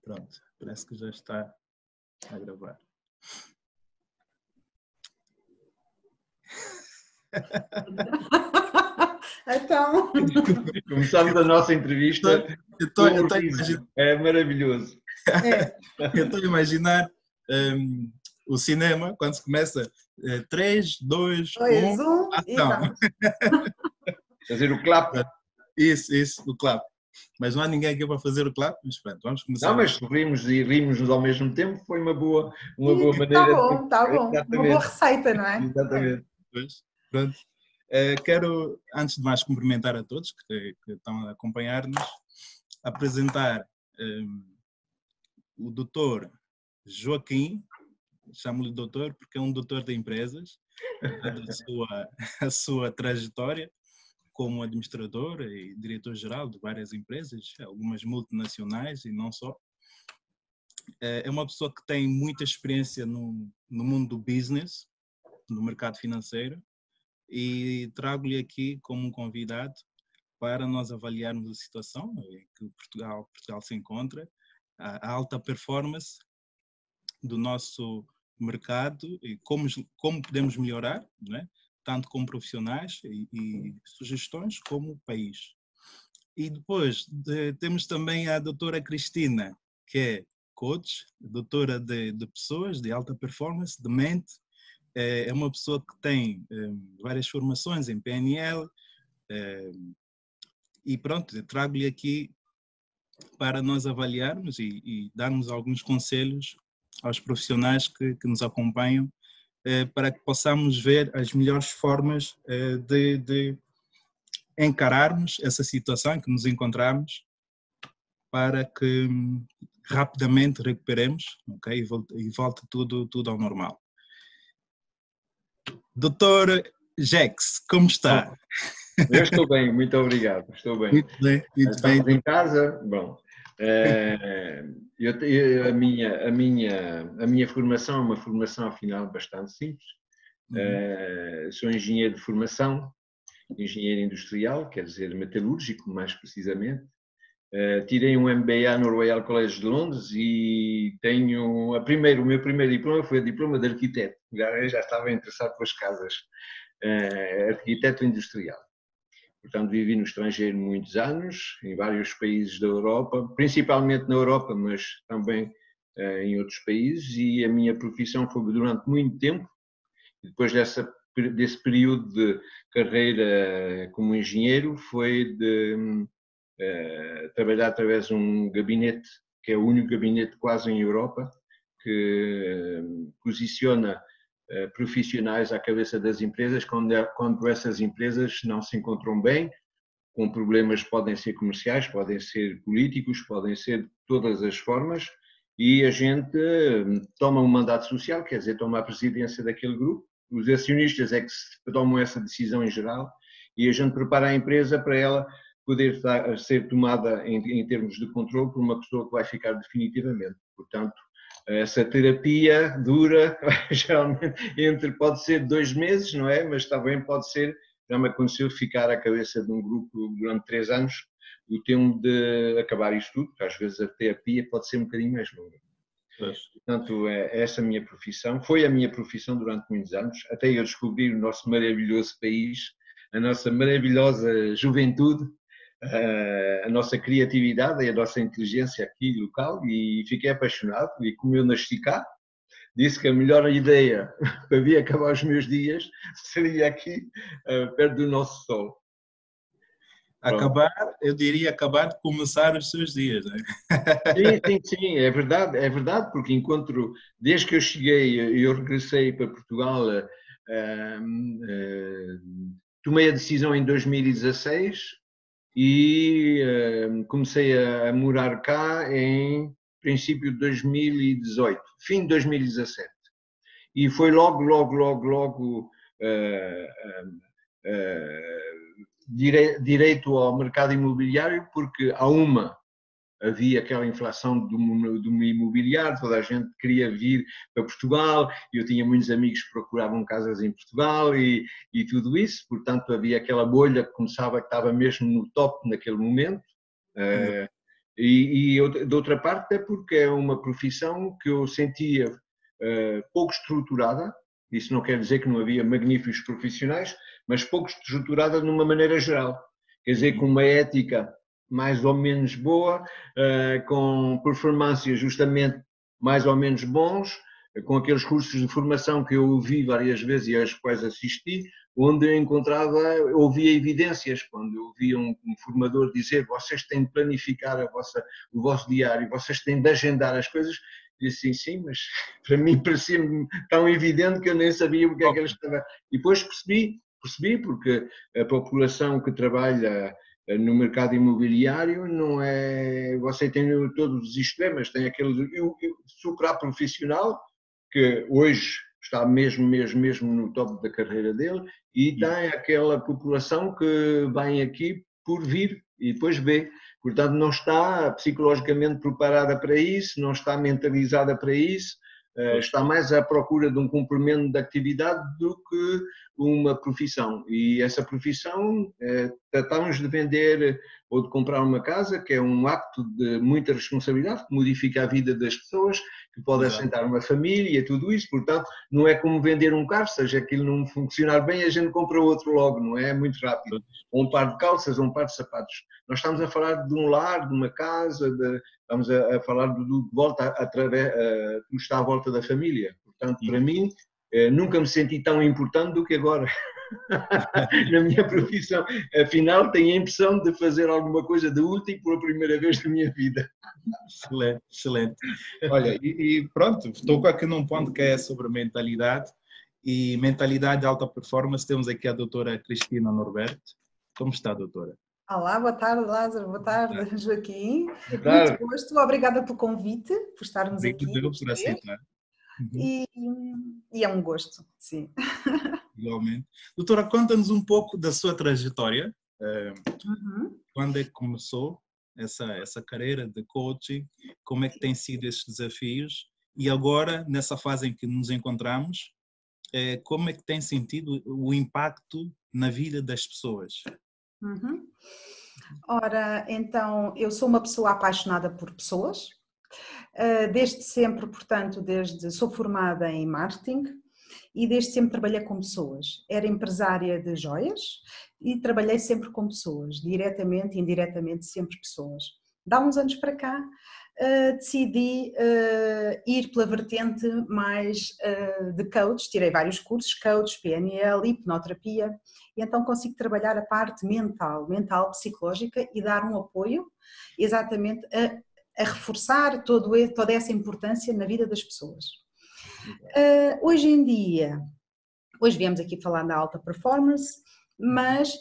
Pronto, parece que já está a gravar. Então... Começamos a nossa entrevista. É maravilhoso. Eu estou a imaginar o cinema, quando se começa 3, 2, 1, ação. Fazer o clap. Isso, o clap. Mas não há ninguém aqui para fazer o clap, mas pronto, vamos começar. Não, mas rimos e rimos-nos ao mesmo tempo, foi uma boa maneira. Tá bom. Exatamente. Uma boa receita, não é? Exatamente. Pronto. Quero, antes de mais, cumprimentar a todos que estão a acompanhar-nos, apresentar o doutor Joaquim, chamo-lhe doutor porque é um doutor de empresas, a sua trajetória como administrador e diretor-geral de várias empresas, algumas multinacionais e não só. É uma pessoa que tem muita experiência no mundo do business, no mercado financeiro, e trago-lhe aqui como um convidado para nós avaliarmos a situação em que Portugal se encontra, a alta performance do nosso mercado e como podemos melhorar, né? Tanto como profissionais e sugestões como país. E depois temos também a doutora Cristina, que é coach, doutora de pessoas, de alta performance, de mente. É uma pessoa que tem várias formações em PNL e pronto, trago-lhe aqui para nós avaliarmos e darmos alguns conselhos aos profissionais que nos acompanham para que possamos ver as melhores formas de encararmos essa situação em que nos encontramos para que rapidamente recuperemos, okay? E volte tudo ao normal. Doutor Jex, como está? Eu estou bem, muito obrigado. Estou bem. Muito bem. Estamos em casa. Bom, a minha formação é uma formação, afinal, bastante simples. Sou engenheiro de formação, engenheiro industrial, quer dizer, metalúrgico, mais precisamente. Tirei um MBA no Royal College de Londres e tenho o meu primeiro diploma foi o diploma de arquiteto. Já estava interessado pelas casas, arquiteto industrial. Portanto, vivi no estrangeiro muitos anos, em vários países da Europa, principalmente na Europa, mas também em outros países, e a minha profissão foi durante muito tempo, depois desse período de carreira como engenheiro, foi de trabalhar através de um gabinete, que é o único gabinete quase em Europa, que posiciona profissionais à cabeça das empresas quando essas empresas não se encontram bem, com problemas podem ser comerciais, podem ser políticos, podem ser de todas as formas, e a gente toma um mandato social, quer dizer, toma a presidência daquele grupo, os acionistas é que tomam essa decisão em geral, e a gente prepara a empresa para ela poder ser tomada em termos de controle por uma pessoa que vai ficar definitivamente. Portanto, essa terapia dura, geralmente, pode ser 2 meses, não é? Mas também pode ser, já me aconteceu ficar à cabeça de um grupo durante 3 anos, o tempo de acabar isto tudo, porque às vezes a terapia pode ser um bocadinho mais longa. Portanto, essa é a minha profissão, foi a minha profissão durante muitos anos, até eu descobrir o nosso maravilhoso país, a nossa maravilhosa juventude, a nossa criatividade e a nossa inteligência aqui local, e fiquei apaixonado, e como eu nasci cá, disse que a melhor ideia para vir acabar os meus dias seria aqui, perto do nosso sol. Eu diria acabar de começar os seus dias, não é? Sim, é verdade, porque desde que eu cheguei, eu regressei para Portugal, tomei a decisão em 2016, e comecei a morar cá em princípio de 2018, fim de 2017. E foi logo direito ao mercado imobiliário, porque havia aquela inflação do imobiliário, toda a gente queria vir para Portugal, eu tinha muitos amigos que procuravam casas em Portugal e tudo isso, portanto havia aquela bolha que estava mesmo no top naquele momento, de outra parte é porque é uma profissão que eu sentia pouco estruturada. Isso não quer dizer que não havia magníficos profissionais, mas pouco estruturada de uma maneira geral. Quer dizer, com uma ética mais ou menos boa, com performances justamente mais ou menos bons, com aqueles cursos de formação que eu ouvi várias vezes e aos quais assisti, onde eu ouvia evidências, quando eu ouvia um formador dizer: vocês têm de planificar o vosso diário, vocês têm de agendar as coisas. E assim, sim, mas para mim parecia-me tão evidente que eu nem sabia o que é que ele estava. E depois percebi porque a população que trabalha no mercado imobiliário não é. Você tem todos os extremos, tem aquele supraprofissional, que hoje está mesmo no top da carreira dele, e tem aquela população que vem aqui por vir e depois vê. Portanto, não está psicologicamente preparada para isso, não está mentalizada para isso, está mais à procura de um complemento de atividade do que uma profissão. E essa profissão, tratamos de vender ou de comprar uma casa, que é um acto de muita responsabilidade, que modifica a vida das pessoas, que pode assentar uma família e tudo isso. Portanto, não é como vender um carro, seja aquilo não funcionar bem, a gente compra outro logo, não é? É muito rápido. Ou um par de calças, ou um par de sapatos. Nós estamos a falar de um lar, de uma casa, estamos a falar de volta do está à volta da família. Portanto, para mim, nunca me senti tão importante do que agora. Na minha profissão. Afinal, tenho a impressão de fazer alguma coisa de útil pela primeira vez na minha vida. Excelente, excelente. Olha, e pronto, estou aqui num ponto que é sobre mentalidade, e mentalidade de alta performance. Temos aqui a doutora Cristina Norberto. Como está, doutora? Olá, boa tarde, Lázaro, boa tarde, Joaquim. Boa tarde. Muito gosto, obrigada pelo convite, por estarmos aqui. Por aceitar. E é um gosto, sim. Igualmente. Doutora, conta-nos um pouco da sua trajetória. Quando é que começou essa carreira de coaching? Como é que têm sido esses desafios? E agora, nessa fase em que nos encontramos, como é que tem sentido o impacto na vida das pessoas? Ora, então, eu sou uma pessoa apaixonada por pessoas. Desde sempre, portanto, sou formada em marketing e desde sempre trabalhei com pessoas. Era empresária de joias e trabalhei sempre com pessoas, diretamente e indiretamente, sempre pessoas. Há uns anos para cá, decidi ir pela vertente mais de coach, tirei vários cursos, coach, PNL, hipnoterapia, e então consigo trabalhar a parte mental, psicológica, e dar um apoio exatamente a reforçar toda essa importância na vida das pessoas. Hoje em dia, hoje viemos aqui falar da alta performance, mas,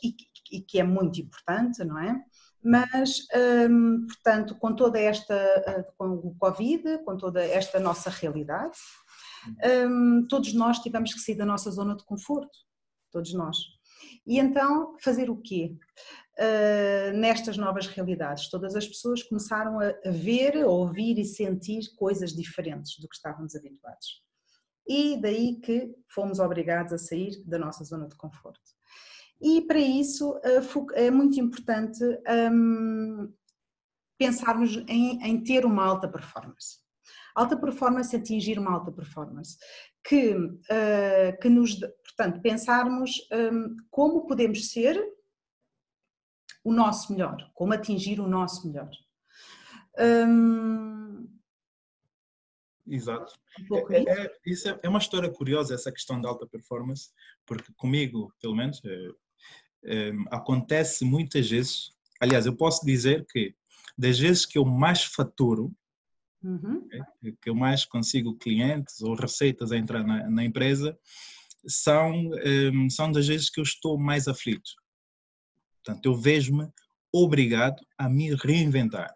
e que é muito importante, não é? Mas, portanto, com o Covid, com toda esta nossa realidade, todos nós tivemos que sair da nossa zona de conforto, todos nós. E então, fazer o quê? Nestas novas realidades, todas as pessoas começaram a ver, a ouvir e sentir coisas diferentes do que estávamos habituados. E daí que fomos obrigados a sair da nossa zona de conforto. E para isso é muito importante pensarmos em ter uma alta performance. Alta performance, atingir uma alta performance. Que nos, portanto, pensarmos como podemos ser o nosso melhor, como atingir o nosso melhor. Exato. Isso é uma história curiosa, essa questão da alta performance, porque comigo, pelo menos, acontece muitas vezes. Aliás, eu posso dizer que das vezes que eu mais faturo, que eu mais consigo clientes ou receitas a entrar na empresa, são das vezes que eu estou mais aflito. Portanto, eu vejo-me obrigado a me reinventar.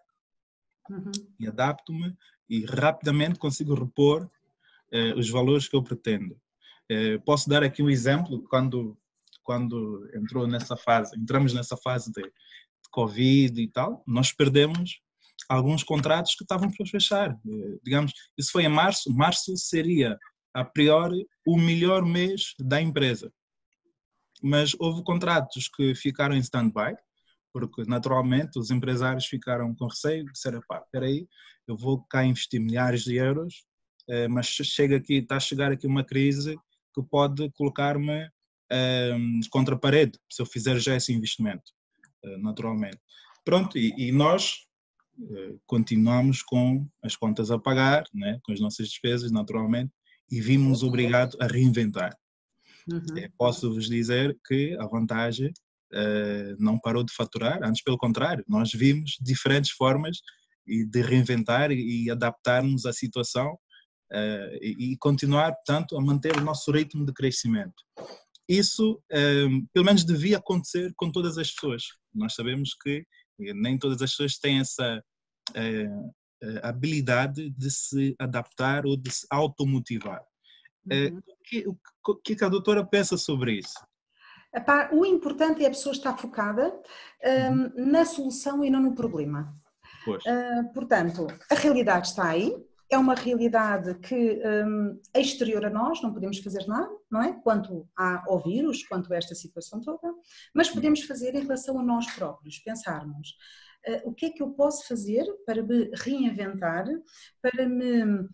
E adapto-me e rapidamente consigo repor os valores que eu pretendo. Posso dar aqui um exemplo. Quando entramos nessa fase de Covid e tal, nós perdemos alguns contratos que estavam para fechar. Digamos, isso foi em março. Março seria, a priori, o melhor mês da empresa. Mas houve contratos que ficaram em stand-by, porque naturalmente os empresários ficaram com receio, disseram, pá, espera aí, eu vou cá investir milhares de euros, mas está a chegar aqui uma crise que pode colocar-me contra a parede, se eu fizer já esse investimento, naturalmente. Pronto, e nós continuamos com as contas a pagar, né, com as nossas despesas, naturalmente, e vimos obrigados a reinventar. Posso-vos dizer que a Vantage não parou de faturar, antes pelo contrário, nós vimos diferentes formas de reinventar e adaptarmos à situação e continuar, portanto, a manter o nosso ritmo de crescimento. Isso, pelo menos, devia acontecer com todas as pessoas. Nós sabemos que nem todas as pessoas têm essa habilidade de se adaptar ou de se automotivar. O que a doutora pensa sobre isso? O importante é a pessoa estar focada na solução e não no problema. Portanto, a realidade está aí, é uma realidade que é exterior a nós, não podemos fazer nada, não é? Quanto ao vírus, quanto a esta situação toda, mas podemos fazer em relação a nós próprios, pensarmos o que é que eu posso fazer para me reinventar, para me...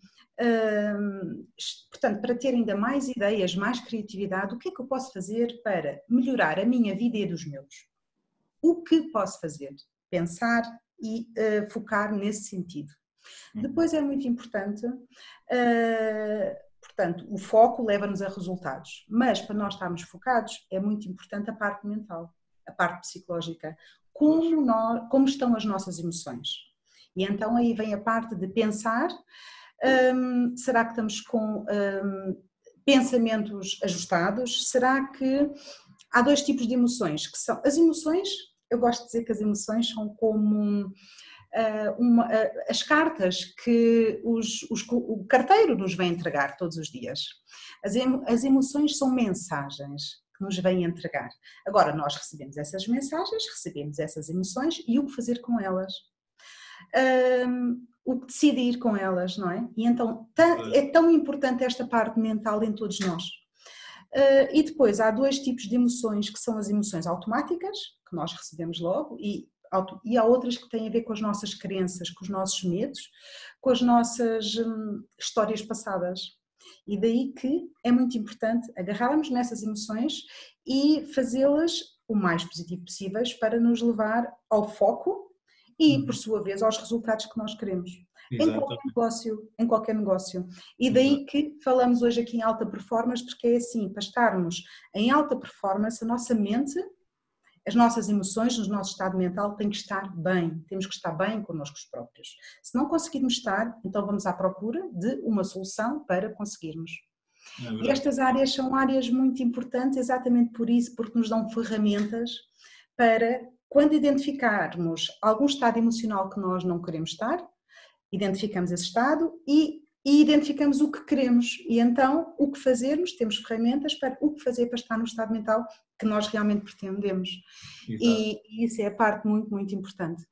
portanto, para ter ainda mais ideias, mais criatividade, o que é que eu posso fazer para melhorar a minha vida e a dos meus? O que posso fazer? Pensar e focar nesse sentido. Depois é muito importante, portanto, o foco leva-nos a resultados, mas para nós estarmos focados é muito importante a parte mental, a parte psicológica, como estão as nossas emoções. E então aí vem a parte de pensar, será que estamos com pensamentos ajustados? Será que há dois tipos de emoções, que são as emoções, eu gosto de dizer que as emoções são como as cartas que o carteiro nos vem entregar todos os dias. As emoções são mensagens que nos vêm entregar. Agora, nós recebemos essas mensagens, recebemos essas emoções e o que fazer com elas? O que decidir com elas, não é? E então é tão importante esta parte mental em todos nós. E depois há dois tipos de emoções, que são as emoções automáticas, que nós recebemos logo, e há outras que têm a ver com as nossas crenças, com os nossos medos, com as nossas histórias passadas. E daí que é muito importante agarrarmos nessas emoções e fazê-las o mais positivo possíveis para nos levar ao foco e, por sua vez, aos resultados que nós queremos. Em qualquer negócio. E daí que falamos hoje aqui em alta performance, porque é assim, para estarmos em alta performance, a nossa mente, as nossas emoções, o nosso estado mental tem que estar bem, temos que estar bem connosco próprios. Se não conseguirmos estar, então vamos à procura de uma solução para conseguirmos. E estas áreas são áreas muito importantes exatamente por isso, porque nos dão ferramentas para, quando identificarmos algum estado emocional que nós não queremos estar, identificamos esse estado e identificamos o que queremos e então o que fazermos, temos ferramentas para o que fazer para estar no estado mental que nós realmente pretendemos. E isso é a parte muito, muito importante.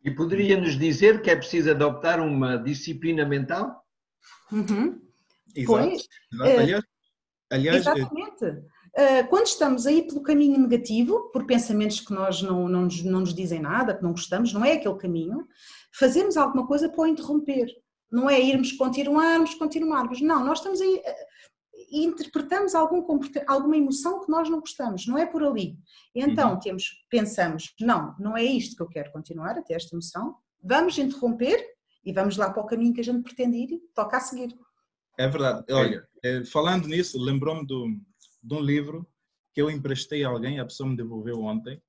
E poderia nos dizer que é preciso adoptar uma disciplina mental? Pois, aliás, exatamente. Quando estamos aí pelo caminho negativo, por pensamentos que nós não nos dizem nada, que não gostamos, não é aquele caminho, fazemos alguma coisa para o interromper. Não é irmos continuarmos. Não, nós estamos aí e interpretamos alguma emoção que nós não gostamos, não é por ali. Então pensamos, não é isto que eu quero continuar, até esta emoção, vamos interromper e vamos lá para o caminho que a gente pretende ir e toca a seguir. É verdade. Olha, falando nisso, lembrou-me de um livro que eu emprestei a alguém, a pessoa me devolveu ontem,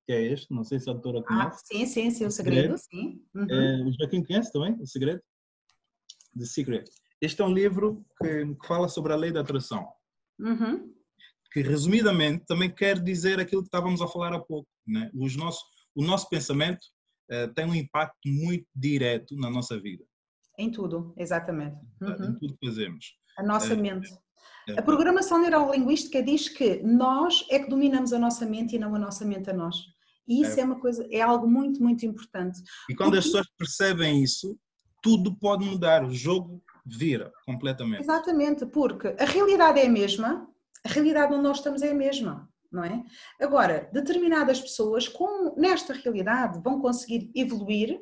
que é este, não sei se a doutora conhece. Sim, o Segredo, sim. O Joaquim conhece também, O Segredo? The Secret. Este é um livro que fala sobre a lei da atração, que resumidamente também quer dizer aquilo que estávamos a falar há pouco, né? O nosso pensamento tem um impacto muito direto na nossa vida. Em tudo, exatamente. Em tudo que fazemos. A nossa mente. A programação neurolinguística diz que nós é que dominamos a nossa mente e não a nossa mente a nós. E isso é algo muito, muito importante. E quando as pessoas percebem isso, tudo pode mudar, o jogo vira completamente. Exatamente, porque a realidade é a mesma, a realidade onde nós estamos é a mesma. não é? Agora, determinadas pessoas nesta realidade vão conseguir evoluir,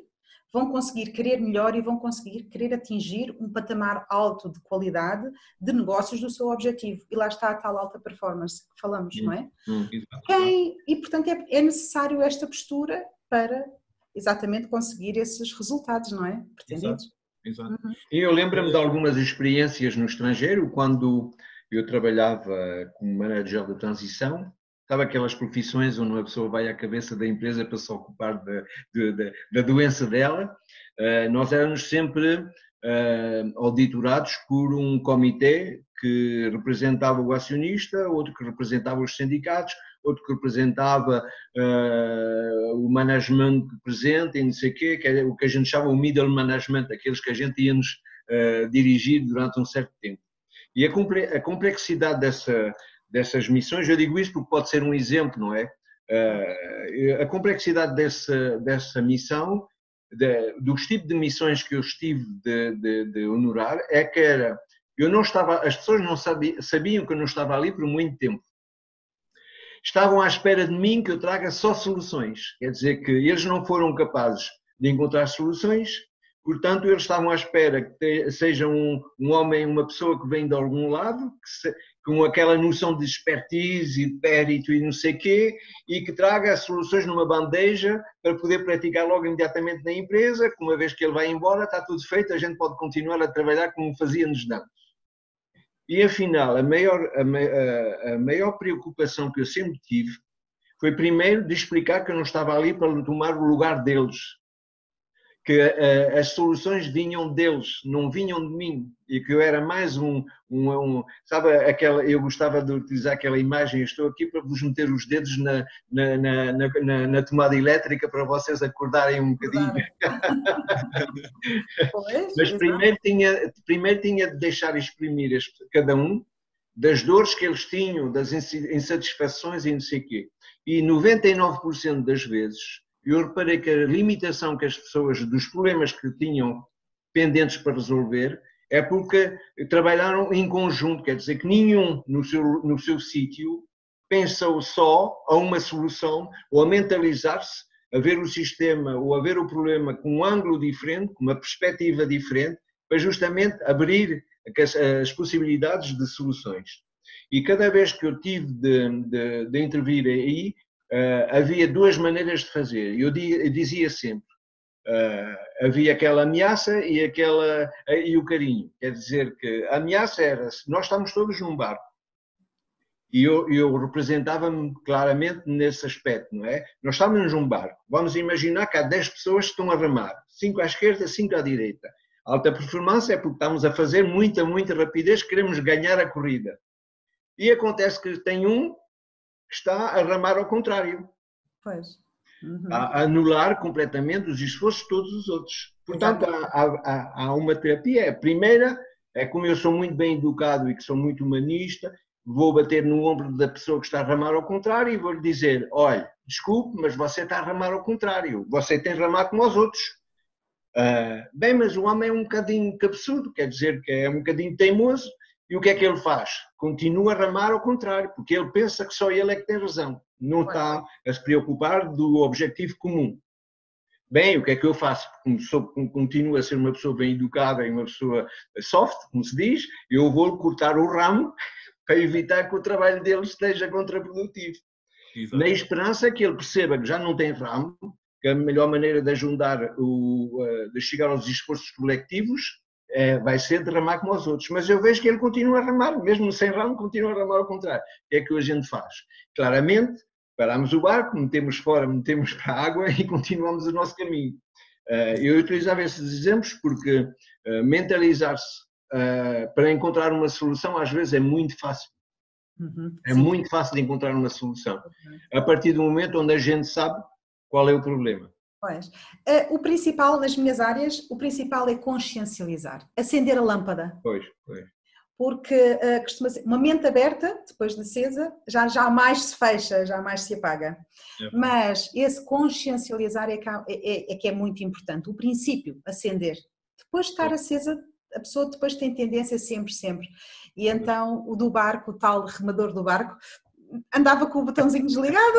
vão conseguir querer melhor e vão conseguir querer atingir um patamar alto de qualidade de negócios do seu objetivo. E lá está a tal alta performance que falamos, não é? E, portanto, é necessário esta postura para exatamente conseguir esses resultados, não é? Pretendidos. Exato. Eu lembro-me de algumas experiências no estrangeiro, quando eu trabalhava como manager de transição. Sabe aquelas profissões onde uma pessoa vai à cabeça da empresa para se ocupar da doença dela? Nós éramos sempre auditorados por um comitê que representava o acionista, outro que representava os sindicatos, outro que representava o management presente e não sei o quê, que é o que a gente chama o middle management, aqueles que a gente ia nos dirigir durante um certo tempo. E a complexidade dessas missões, eu digo isso porque pode ser um exemplo, não é? A complexidade dessa missão, dos tipos de missões que eu estive de honorar, é que as pessoas não sabiam que eu não estava ali por muito tempo. Estavam à espera de mim que eu traga só soluções. Quer dizer que eles não foram capazes de encontrar soluções, portanto eles estavam à espera que seja um homem, uma pessoa que vem de algum lado, com aquela noção de expertise e de périto e não sei o quê, e que traga as soluções numa bandeja para poder praticar logo imediatamente na empresa, que uma vez que ele vai embora está tudo feito, a gente pode continuar a trabalhar como fazíamos antes. E afinal, a maior preocupação que eu sempre tive foi primeiro de explicar que eu não estava ali para tomar o lugar deles, que as soluções vinham deles, não vinham de mim, e que eu era mais sabe, eu gostava de utilizar aquela imagem, eu estou aqui para vos meter os dedos na tomada elétrica para vocês acordarem um bocadinho. Mas primeiro tinha de deixar exprimir cada um das dores que eles tinham, das insatisfações e não sei o quê. E 99% das vezes eu reparei que a limitação que as pessoas, dos problemas que tinham pendentes para resolver, é porque trabalharam em conjunto, quer dizer que nenhum no seu sítio pensou só a uma solução ou a mentalizar-se, a ver o sistema ou a ver o problema com um ângulo diferente, com uma perspectiva diferente, para justamente abrir as possibilidades de soluções. E cada vez que eu tive de intervir aí, havia duas maneiras de fazer. Eu dizia sempre, havia aquela ameaça e o carinho. Quer dizer que a ameaça era, nós estamos todos num barco. E eu representava-me claramente nesse aspecto, não é? Nós estamos num barco. Vamos imaginar que há 10 pessoas que estão a remar. 5 à esquerda, 5 à direita. A alta performance é porque estamos a fazer muita rapidez, queremos ganhar a corrida. E acontece que tem um que está a remar ao contrário. Pois. Uhum. A anular completamente os esforços de todos os outros. Portanto, há uma terapia. A primeira é como eu sou muito bem educado e que sou muito humanista, vou bater no ombro da pessoa que está a remar ao contrário e vou-lhe dizer, olha, desculpe, mas você está a remar ao contrário. Você tem de remar como os outros. Bem, mas o homem é um bocadinho cabeçudo, quer dizer que é um bocadinho teimoso. E o que é que ele faz? Continua a remar ao contrário, porque ele pensa que só ele é que tem razão. Não está a se preocupar do objetivo comum. Bem, o que é que eu faço? Como continuo a ser uma pessoa bem educada e uma pessoa soft, como se diz, eu vou cortar o ramo para evitar que o trabalho dele esteja contraprodutivo. Exato. Na esperança que ele perceba que já não tem ramo, que a melhor maneira de ajudar, de chegar aos esforços coletivos, vai ser de remar como os outros. Mas eu vejo que ele continua a remar, mesmo sem ramo, continua a remar ao contrário. O que é que a gente faz? Claramente, paramos o barco, metemos fora, metemos para a água e continuamos o nosso caminho. Eu utilizava esses exemplos porque mentalizar-se para encontrar uma solução às vezes é muito fácil. É muito fácil de encontrar uma solução. A partir do momento onde a gente sabe qual é o problema. Pois. O principal, nas minhas áreas, o principal é consciencializar, acender a lâmpada. Pois. Porque costuma ser uma mente aberta, depois de acesa, já mais se fecha, já mais se apaga. Mas esse consciencializar é que é muito importante. O princípio, acender. Depois de estar acesa, a pessoa depois tem tendência sempre. E então o do barco, o tal remador do barco, andava com o botãozinho desligado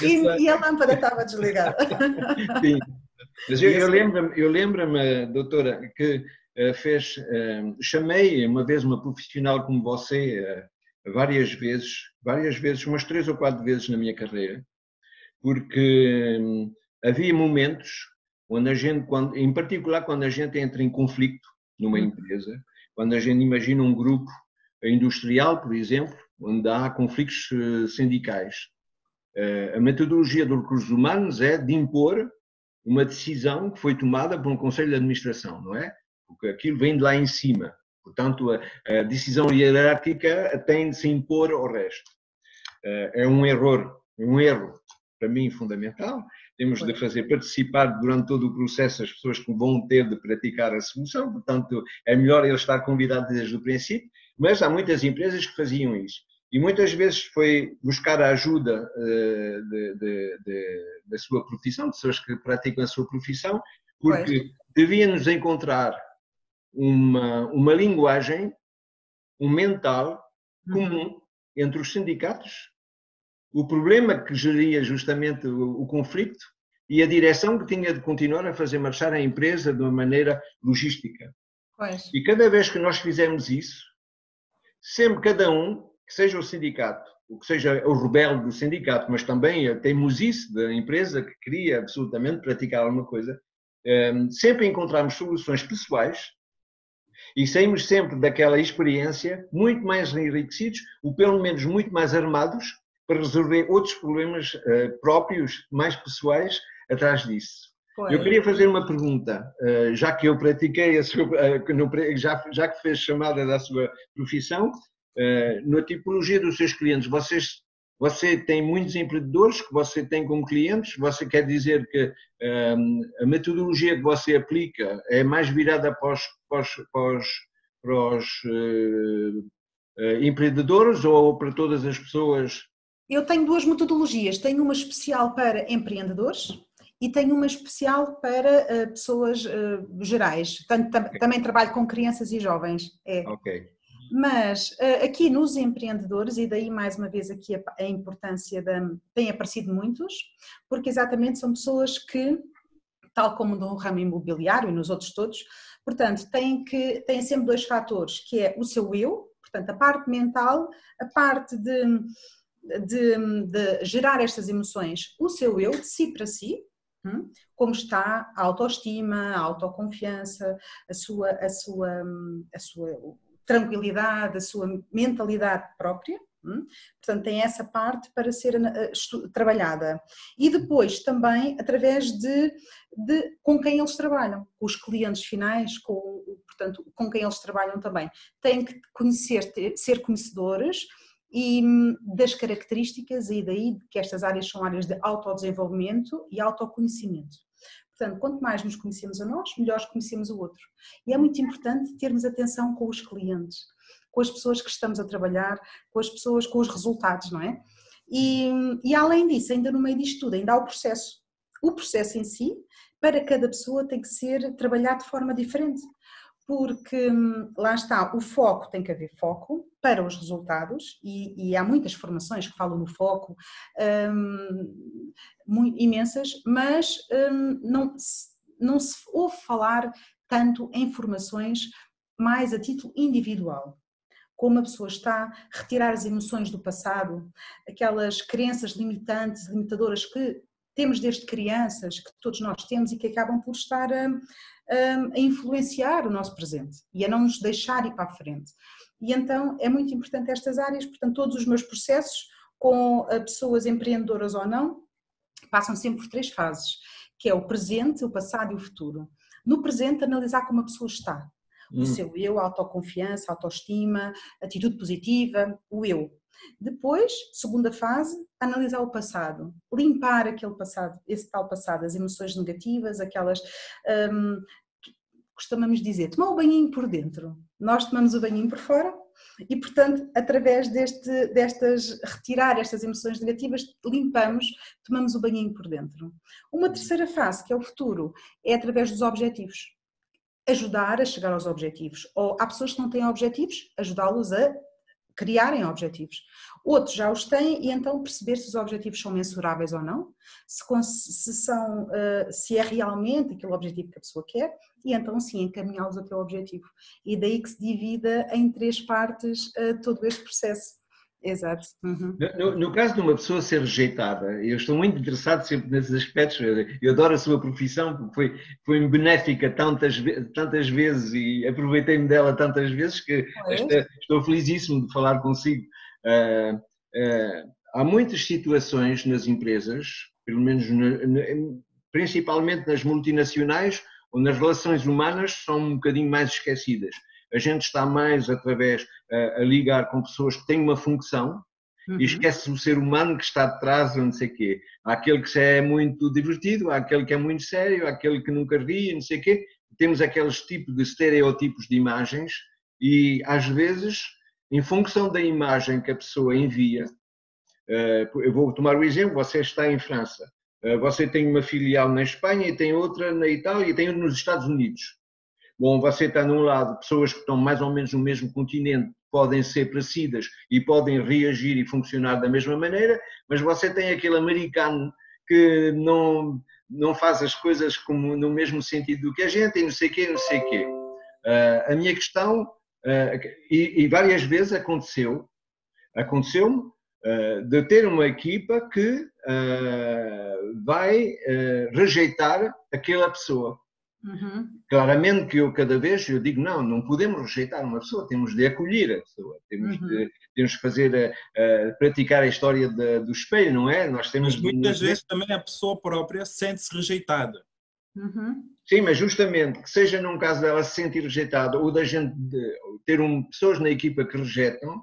e a lâmpada estava desligada. Sim. Mas eu lembro-me, doutora, que chamei uma vez uma profissional como você várias vezes, umas 3 ou 4 vezes na minha carreira, porque havia momentos onde a gente, em particular quando a gente entra em conflito numa empresa, quando a gente imagina um grupo industrial, por exemplo, onde há conflitos sindicais, a metodologia dos recursos humanos é de impor uma decisão que foi tomada por um conselho de administração, não é? Porque aquilo vem de lá em cima. Portanto, a decisão hierárquica tem de se impor ao resto. É um erro para mim fundamental. Temos de fazer participar durante todo o processo as pessoas que vão ter de praticar a solução. Portanto, é melhor ele estar convidado desde o princípio. Mas há muitas empresas que faziam isso. E muitas vezes foi buscar a ajuda da sua profissão, de pessoas que praticam a sua profissão, porque devíamos encontrar uma linguagem, um mental comum entre os sindicatos, o problema que geria justamente o conflito e a direção que tinha de continuar a fazer marchar a empresa de uma maneira logística. E cada vez que nós fizermos isso, sempre cada um, que seja o sindicato, ou que seja o rebelde do sindicato, mas também a teimosice da empresa que queria absolutamente praticar alguma coisa, sempre encontramos soluções pessoais e saímos sempre daquela experiência muito mais enriquecidos, ou pelo menos muito mais armados, para resolver outros problemas próprios, mais pessoais, atrás disso. Eu queria fazer uma pergunta, já que eu pratiquei já que fez chamada da sua profissão, na tipologia dos seus clientes, você tem muitos empreendedores que você tem como clientes, você quer dizer que a metodologia que você aplica é mais virada para os empreendedores ou para todas as pessoas? Eu tenho 2 metodologias, tenho uma especial para empreendedores e tenho uma especial para pessoas gerais. Também trabalho com crianças e jovens. Ok. Mas aqui nos empreendedores, e daí mais uma vez aqui a importância tem aparecido muitos, porque exatamente são pessoas que, tal como no ramo imobiliário e nos outros todos, portanto, têm sempre 2 fatores, que é o seu eu, portanto, a parte mental, a parte de gerar estas emoções, o seu eu, de si para si, como está a autoestima, a autoconfiança, a sua tranquilidade, a sua mentalidade própria. Portanto, tem essa parte para ser trabalhada. E depois também através de com quem eles trabalham, com os clientes finais, portanto, com quem eles trabalham também. Têm que ser conhecedores e das características, e daí que estas áreas são áreas de autodesenvolvimento e autoconhecimento. Portanto, quanto mais nos conhecemos a nós, melhor conhecemos o outro. E é muito importante termos atenção com os clientes, com as pessoas que estamos a trabalhar, com as pessoas, com os resultados, não é? E além disso, ainda no meio disto tudo, ainda há o processo. O processo em si, para cada pessoa, tem que ser trabalhado de forma diferente. Porque lá está, o foco, tem que haver foco para os resultados e há muitas formações que falam no foco, imensas, mas não se ouve falar tanto em formações mais a título individual. Como a pessoa está a retirar as emoções do passado, aquelas crenças limitantes, limitadoras que temos desde crianças, que todos nós temos e que acabam por estar a influenciar o nosso presente e a não nos deixar ir para a frente. E então é muito importante estas áreas, portanto todos os meus processos com pessoas empreendedoras ou não, passam sempre por 3 fases, que é o presente, o passado e o futuro. No presente, analisar como a pessoa está, o seu eu, a autoconfiança, a autoestima, a atitude positiva, o eu. Depois, segunda fase, analisar o passado, limpar aquele passado, esse tal passado, as emoções negativas, aquelas, costumamos dizer, tomar o banhinho por dentro. Nós tomamos o banhinho por fora e, portanto, através retirar estas emoções negativas, limpamos, tomamos o banhinho por dentro. Uma terceira fase, que é o futuro, é através dos objetivos. Ajudar a chegar aos objetivos. Ou há pessoas que não têm objetivos, ajudá-los a criarem objetivos. Outros já os têm e então perceber se os objetivos são mensuráveis ou não, se é realmente aquele objetivo que a pessoa quer e então sim encaminhá-los até o objetivo. E daí que se divida em 3 partes todo este processo. Exato. Uhum. No caso de uma pessoa ser rejeitada, eu estou muito interessado sempre nesses aspectos, eu adoro a sua profissão porque foi benéfica tantas vezes e aproveitei-me dela tantas vezes que estou felicíssimo de falar consigo. Há muitas situações nas empresas, pelo menos principalmente nas multinacionais, onde as relações humanas são um bocadinho mais esquecidas. A gente está mais através a ligar com pessoas que têm uma função e esquece o ser humano que está atrás, não sei o quê. Há aquele que é muito divertido, há aquele que é muito sério, há aquele que nunca ri, não sei o quê. Temos aqueles tipos de estereótipos de imagens e, às vezes, em função da imagem que a pessoa envia, eu vou tomar o exemplo, você está em França, você tem uma filial na Espanha e tem outra na Itália e tem outra nos Estados Unidos. Bom, você está num lado, pessoas que estão mais ou menos no mesmo continente podem ser parecidas e podem reagir e funcionar da mesma maneira, mas você tem aquele americano que não faz as coisas como no mesmo sentido do que a gente e não sei o quê, não sei o quê. A minha questão, e várias vezes aconteceu-me de ter uma equipa que vai rejeitar aquela pessoa. Claramente que eu cada vez digo não podemos rejeitar uma pessoa, temos de acolher a pessoa, temos de fazer, praticar a história do espelho, não é? Nós temos. Mas muitas vezes também a pessoa própria sente-se rejeitada. Sim, mas justamente que seja num caso dela se sentir rejeitada ou da gente ter pessoas na equipa que rejeitam,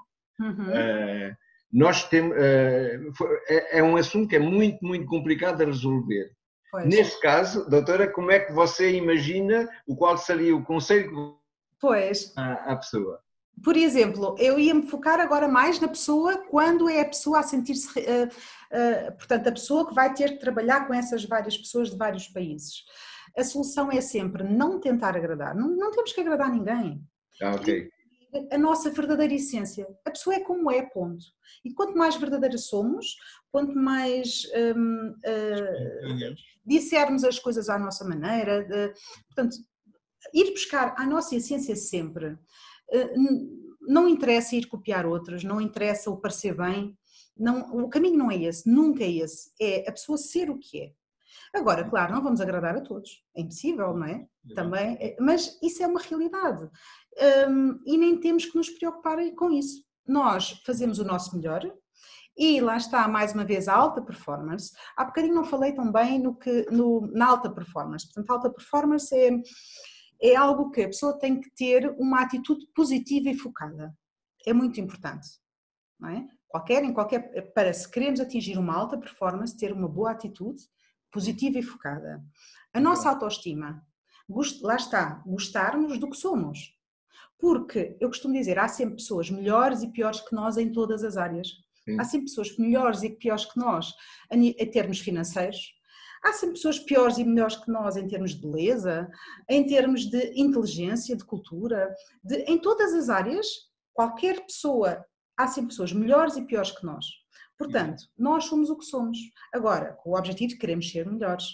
nós temos, é um assunto que é muito, muito complicado de resolver. Pois. Nesse caso, doutora, como é que você imagina qual seria o conselho à pessoa? Por exemplo, eu ia me focar agora mais na pessoa quando é a pessoa a sentir-se, portanto, a pessoa que vai ter que trabalhar com essas várias pessoas de vários países. A solução é sempre não tentar agradar, não temos que agradar ninguém. Ok. A nossa verdadeira essência. A pessoa é como é, ponto. E quanto mais verdadeira somos, quanto mais dissermos as coisas à nossa maneira, portanto, ir buscar a nossa essência sempre. Não interessa ir copiar outros, não interessa o parecer bem, o caminho não é esse, nunca é esse. É a pessoa ser o que é. Agora, claro, não vamos agradar a todos, é impossível, não é? Também, mas isso é uma realidade e nem temos que nos preocupar com isso. Nós fazemos o nosso melhor e lá está, mais uma vez, a alta performance. Há bocadinho não falei tão bem na alta performance. Portanto, a alta performance é algo que a pessoa tem que ter uma atitude positiva e focada. É muito importante, não é? Para se queremos atingir uma alta performance, ter uma boa atitude positiva e focada. A nossa autoestima, lá está, gostarmos do que somos. Porque, eu costumo dizer, há sempre pessoas melhores e piores que nós em todas as áreas. Sim. Há sempre pessoas melhores e piores que nós em termos financeiros. Há sempre pessoas piores e melhores que nós em termos de beleza, em termos de inteligência, de cultura, em todas as áreas, qualquer pessoa, há sempre pessoas melhores e piores que nós. Portanto, nós somos o que somos. Agora, com o objetivo de queremos ser melhores.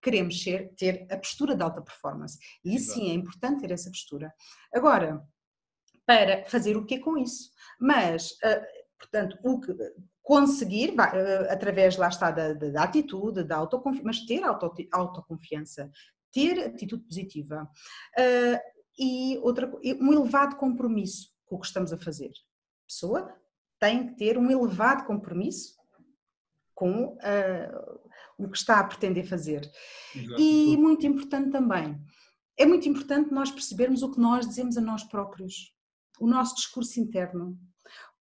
Queremos ter a postura de alta performance. E sim, é importante ter essa postura. Agora, para fazer o quê com isso? Mas, portanto, conseguir, através, lá está, da atitude, da autoconfiança, mas ter autoconfiança, ter atitude positiva e um elevado compromisso com o que estamos a fazer. A pessoa tem que ter um elevado compromisso com o que está a pretender fazer. Exato. E muito importante também, é muito importante nós percebermos o que nós dizemos a nós próprios, o nosso discurso interno.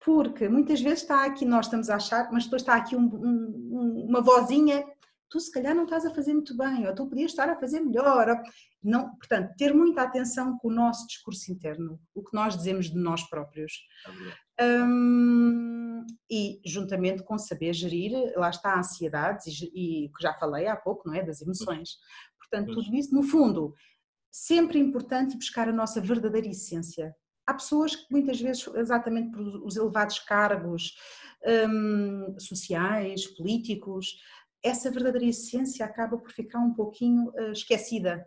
Porque muitas vezes está aqui, nós estamos a achar, mas depois está aqui uma vozinha, tu se calhar não estás a fazer muito bem, ou tu podias estar a fazer melhor. Não, portanto, ter muita atenção com o nosso discurso interno, o que nós dizemos de nós próprios. E juntamente com saber gerir, lá está, ansiedades e que já falei há pouco, não é? Das emoções. Portanto, tudo isso, no fundo, sempre é importante buscar a nossa verdadeira essência. Há pessoas que muitas vezes, exatamente por os elevados cargos sociais, políticos, essa verdadeira essência acaba por ficar um pouquinho esquecida.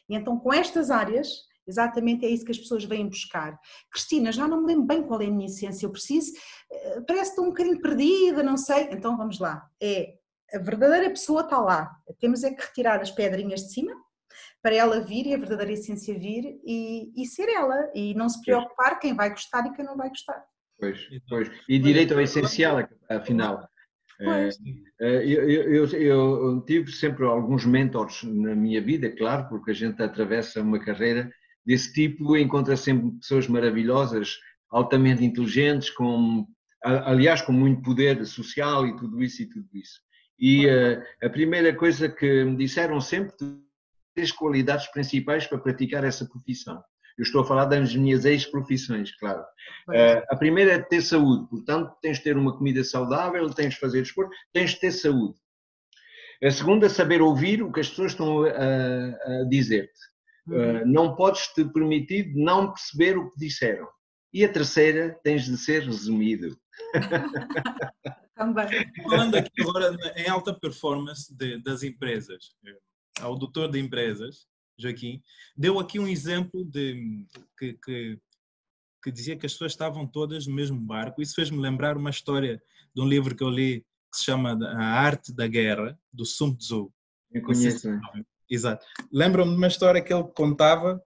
E então com estas áreas, exatamente é isso que as pessoas vêm buscar. Cristina, já não me lembro bem qual é a minha essência, eu preciso, parece que estou um bocadinho perdida, não sei. Então vamos lá, a verdadeira pessoa está lá, temos é que retirar as pedrinhas de cima, para ela vir e a verdadeira essência vir e ser ela, e não se preocupar quem vai gostar e quem não vai gostar. Pois. E direito ao essencial, afinal. Eu tive sempre alguns mentores na minha vida, claro, porque a gente atravessa uma carreira desse tipo, encontra sempre pessoas maravilhosas, altamente inteligentes, aliás, com muito poder social e tudo isso. E a primeira coisa que me disseram sempre, as qualidades principais para praticar essa profissão. Eu estou a falar das minhas ex-profissões, claro. A primeira é ter saúde, portanto, tens de ter uma comida saudável, tens de fazer desporto, tens de ter saúde. A segunda é saber ouvir o que as pessoas estão a dizer-te. Não podes te permitir não perceber o que disseram. E a terceira, tens de ser resumido. Também. Falando aqui agora em alta performance das empresas, ao doutor de empresas, Joaquim, deu aqui um exemplo que dizia que as pessoas estavam todas no mesmo barco. Isso fez-me lembrar uma história de um livro que eu li que se chama A Arte da Guerra, do Sun Tzu. Eu conheço. Exato. Lembro-me de uma história que ele contava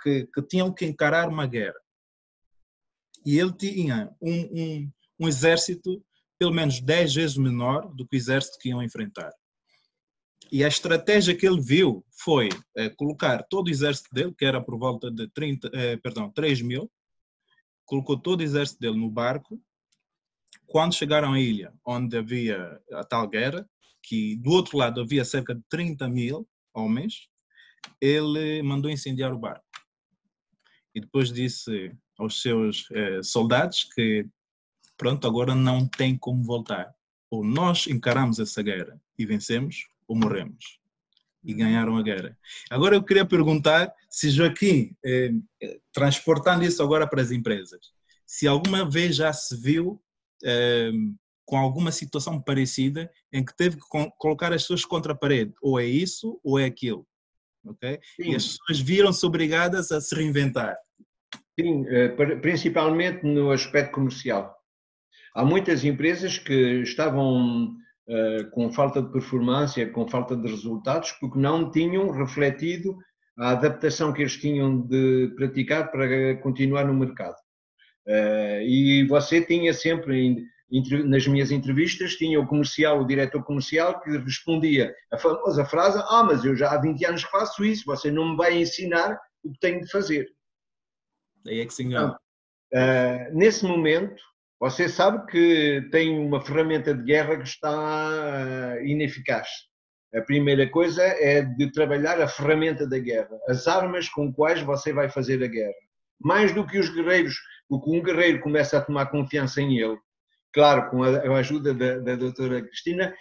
que tinham que encarar uma guerra. E ele tinha um exército pelo menos 10 vezes menor do que o exército que iam enfrentar. E a estratégia que ele viu foi colocar todo o exército dele, que era por volta de 3 mil, colocou todo o exército dele no barco. Quando chegaram à ilha onde havia a tal guerra, que do outro lado havia cerca de 30 mil homens, ele mandou incendiar o barco. E depois disse aos seus soldados que, pronto, agora não tem como voltar. Ou nós encaramos essa guerra e vencemos, ou morremos. E ganharam a guerra. Agora eu queria perguntar se Joaquim, transportando isso agora para as empresas, se alguma vez já se viu com alguma situação parecida em que teve que colocar as pessoas contra a parede. Ou é isso, ou é aquilo. Okay? E as pessoas viram-se obrigadas a se reinventar. Sim, principalmente no aspecto comercial. Há muitas empresas que estavam com falta de performance, com falta de resultados, porque não tinham refletido a adaptação que eles tinham de praticar para continuar no mercado. E você tinha sempre, nas minhas entrevistas, tinha o comercial, o diretor comercial, que respondia a famosa frase: mas eu já há 20 anos que faço isso, você não me vai ensinar o que tenho de fazer. Daí é que se engana. Nesse momento, você sabe que tem uma ferramenta de guerra que está ineficaz. A primeira coisa é de trabalhar a ferramenta da guerra, as armas com quais você vai fazer a guerra. Mais do que os guerreiros, porque um guerreiro começa a tomar confiança em ele. Claro, com a ajuda da doutora Cristina,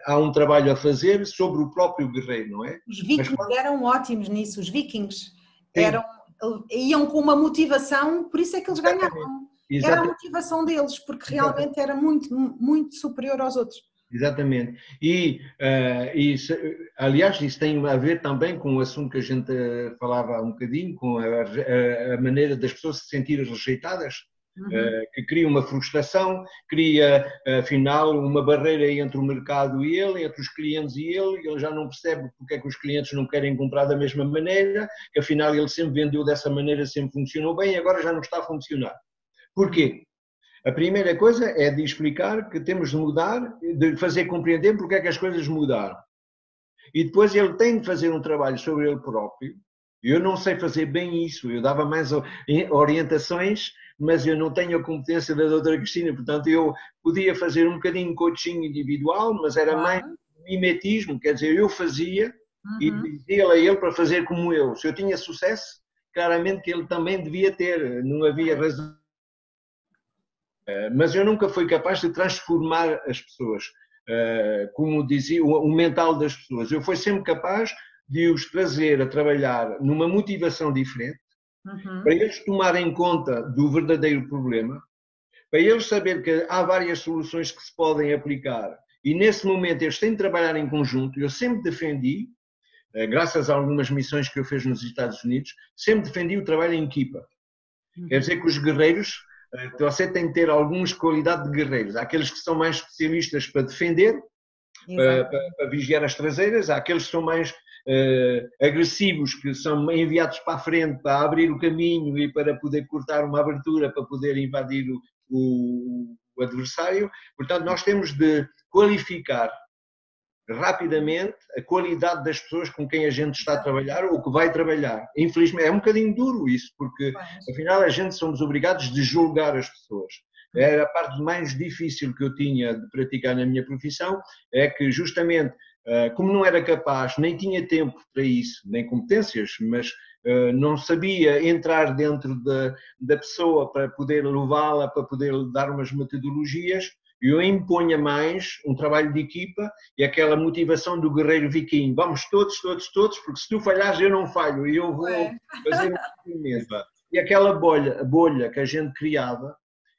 há um trabalho a fazer sobre o próprio guerreiro, não é? Os vikings eram ótimos nisso, os vikings iam com uma motivação, por isso é que eles ganhavam. Exatamente. Era a motivação deles, porque realmente era muito, muito superior aos outros. Exatamente. Aliás, isso tem a ver também com o assunto que a gente falava há um bocadinho, com a maneira das pessoas se sentirem rejeitadas, que cria uma frustração, cria, afinal, uma barreira entre o mercado e ele, entre os clientes e ele já não percebe porque é que os clientes não querem comprar da mesma maneira, que afinal ele sempre vendeu dessa maneira, sempre funcionou bem, agora já não está a funcionar. Porquê? A primeira coisa é de explicar que temos de mudar, de fazer compreender porque é que as coisas mudaram. E depois ele tem de fazer um trabalho sobre ele próprio. Eu não sei fazer bem isso, eu dava mais orientações, mas eu não tenho a competência da doutora Cristina, portanto eu podia fazer um bocadinho de coaching individual, mas era mais mimetismo, quer dizer, eu fazia e dizia-lhe a ele para fazer como eu. Se eu tinha sucesso, claramente que ele também devia ter, não havia razão. Mas eu nunca fui capaz de transformar as pessoas, como dizia, o mental das pessoas. Eu fui sempre capaz de os trazer a trabalhar numa motivação diferente, para eles tomarem conta do verdadeiro problema, para eles saber que há várias soluções que se podem aplicar e nesse momento eles têm de trabalhar em conjunto. Eu sempre defendi, graças a algumas missões que eu fiz nos Estados Unidos, sempre defendi o trabalho em equipa. Quer dizer que os guerreiros, você tem de ter algumas qualidades de guerreiros. Há aqueles que são mais especialistas para defender, para vigiar as traseiras, há aqueles que são mais agressivos, que são enviados para a frente para abrir o caminho e para poder cortar uma abertura, para poder invadir o adversário. Portanto, nós temos de qualificar rapidamente a qualidade das pessoas com quem a gente está a trabalhar ou que vai trabalhar. Infelizmente, é um bocadinho duro isso, porque afinal a gente somos obrigados de julgar as pessoas. Era a parte mais difícil que eu tinha de praticar na minha profissão, é que justamente, como não era capaz, nem tinha tempo para isso, nem competências, mas não sabia entrar dentro da pessoa para poder levá-la, para poder dar umas metodologias, eu imponha mais um trabalho de equipa e aquela motivação do guerreiro viking. Vamos todos, porque se tu falhares eu não falho e eu vou fazer um movimento. E aquela bolha que a gente criava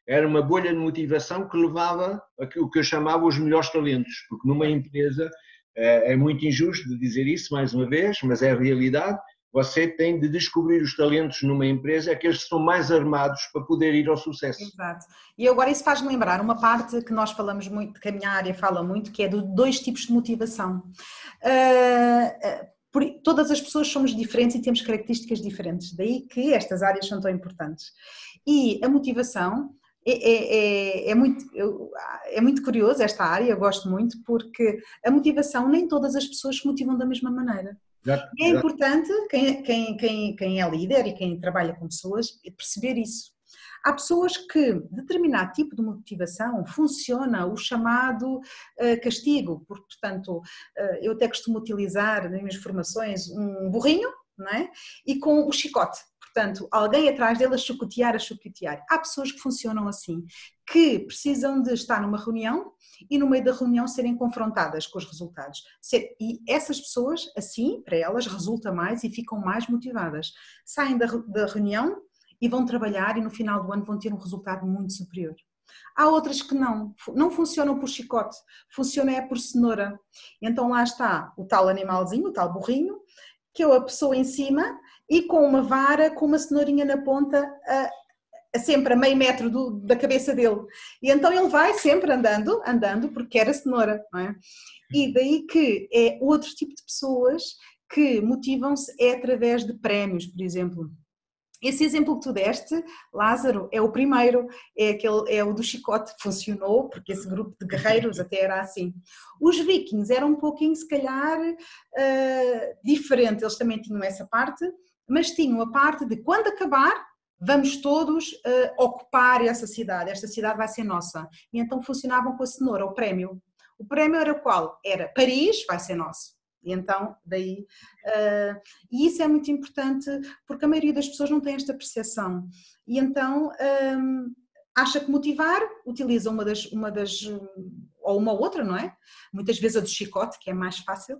era uma bolha de motivação que levava a o que eu chamava os melhores talentos, porque numa empresa, é muito injusto de dizer isso mais uma vez, mas é a realidade, você tem de descobrir os talentos numa empresa, aqueles que são mais armados para poder ir ao sucesso. Exato. E agora isso faz-me lembrar uma parte que nós falamos muito, que a minha área fala muito, que é de 2 tipos de motivação. Todas as pessoas somos diferentes e temos características diferentes, daí que estas áreas são tão importantes. E a motivação é muito curioso, esta área, eu gosto muito, porque a motivação, nem todas as pessoas se motivam da mesma maneira. E é importante, quem é líder e quem trabalha com pessoas, perceber isso. Há pessoas que determinado tipo de motivação funciona o chamado castigo, porque, portanto, eu até costumo utilizar nas minhas formações um burrinho, não é? E com o chicote. Portanto, alguém atrás dele a chicotear. Há pessoas que funcionam assim, que precisam de estar numa reunião e no meio da reunião serem confrontadas com os resultados. E essas pessoas, assim, para elas, resulta mais e ficam mais motivadas. Saem da reunião e vão trabalhar e no final do ano vão ter um resultado muito superior. Há outras que não funcionam por chicote, funcionam por cenoura. Então lá está o tal animalzinho, o tal burrinho, que é a pessoa em cima e com uma vara, com uma cenourinha na ponta, sempre a meio metro da cabeça dele. E então ele vai sempre andando, porque quer a cenoura, não é? E daí que é outro tipo de pessoas que motivam-se através de prémios, por exemplo. Esse exemplo que tu deste, Lázaro, é o primeiro, é o do chicote, funcionou, porque esse grupo de guerreiros até era assim. Os vikings eram um pouquinho, se calhar, diferente, eles também tinham essa parte, mas tinham a parte de quando acabar, vamos todos ocupar essa cidade vai ser nossa. E então funcionavam com a cenoura, o prémio. O prémio era qual? Era Paris, vai ser nosso. E então, daí, e isso é muito importante porque a maioria das pessoas não tem esta percepção e então acha que motivar, utiliza uma ou uma outra, não é? Muitas vezes a do chicote, que é mais fácil,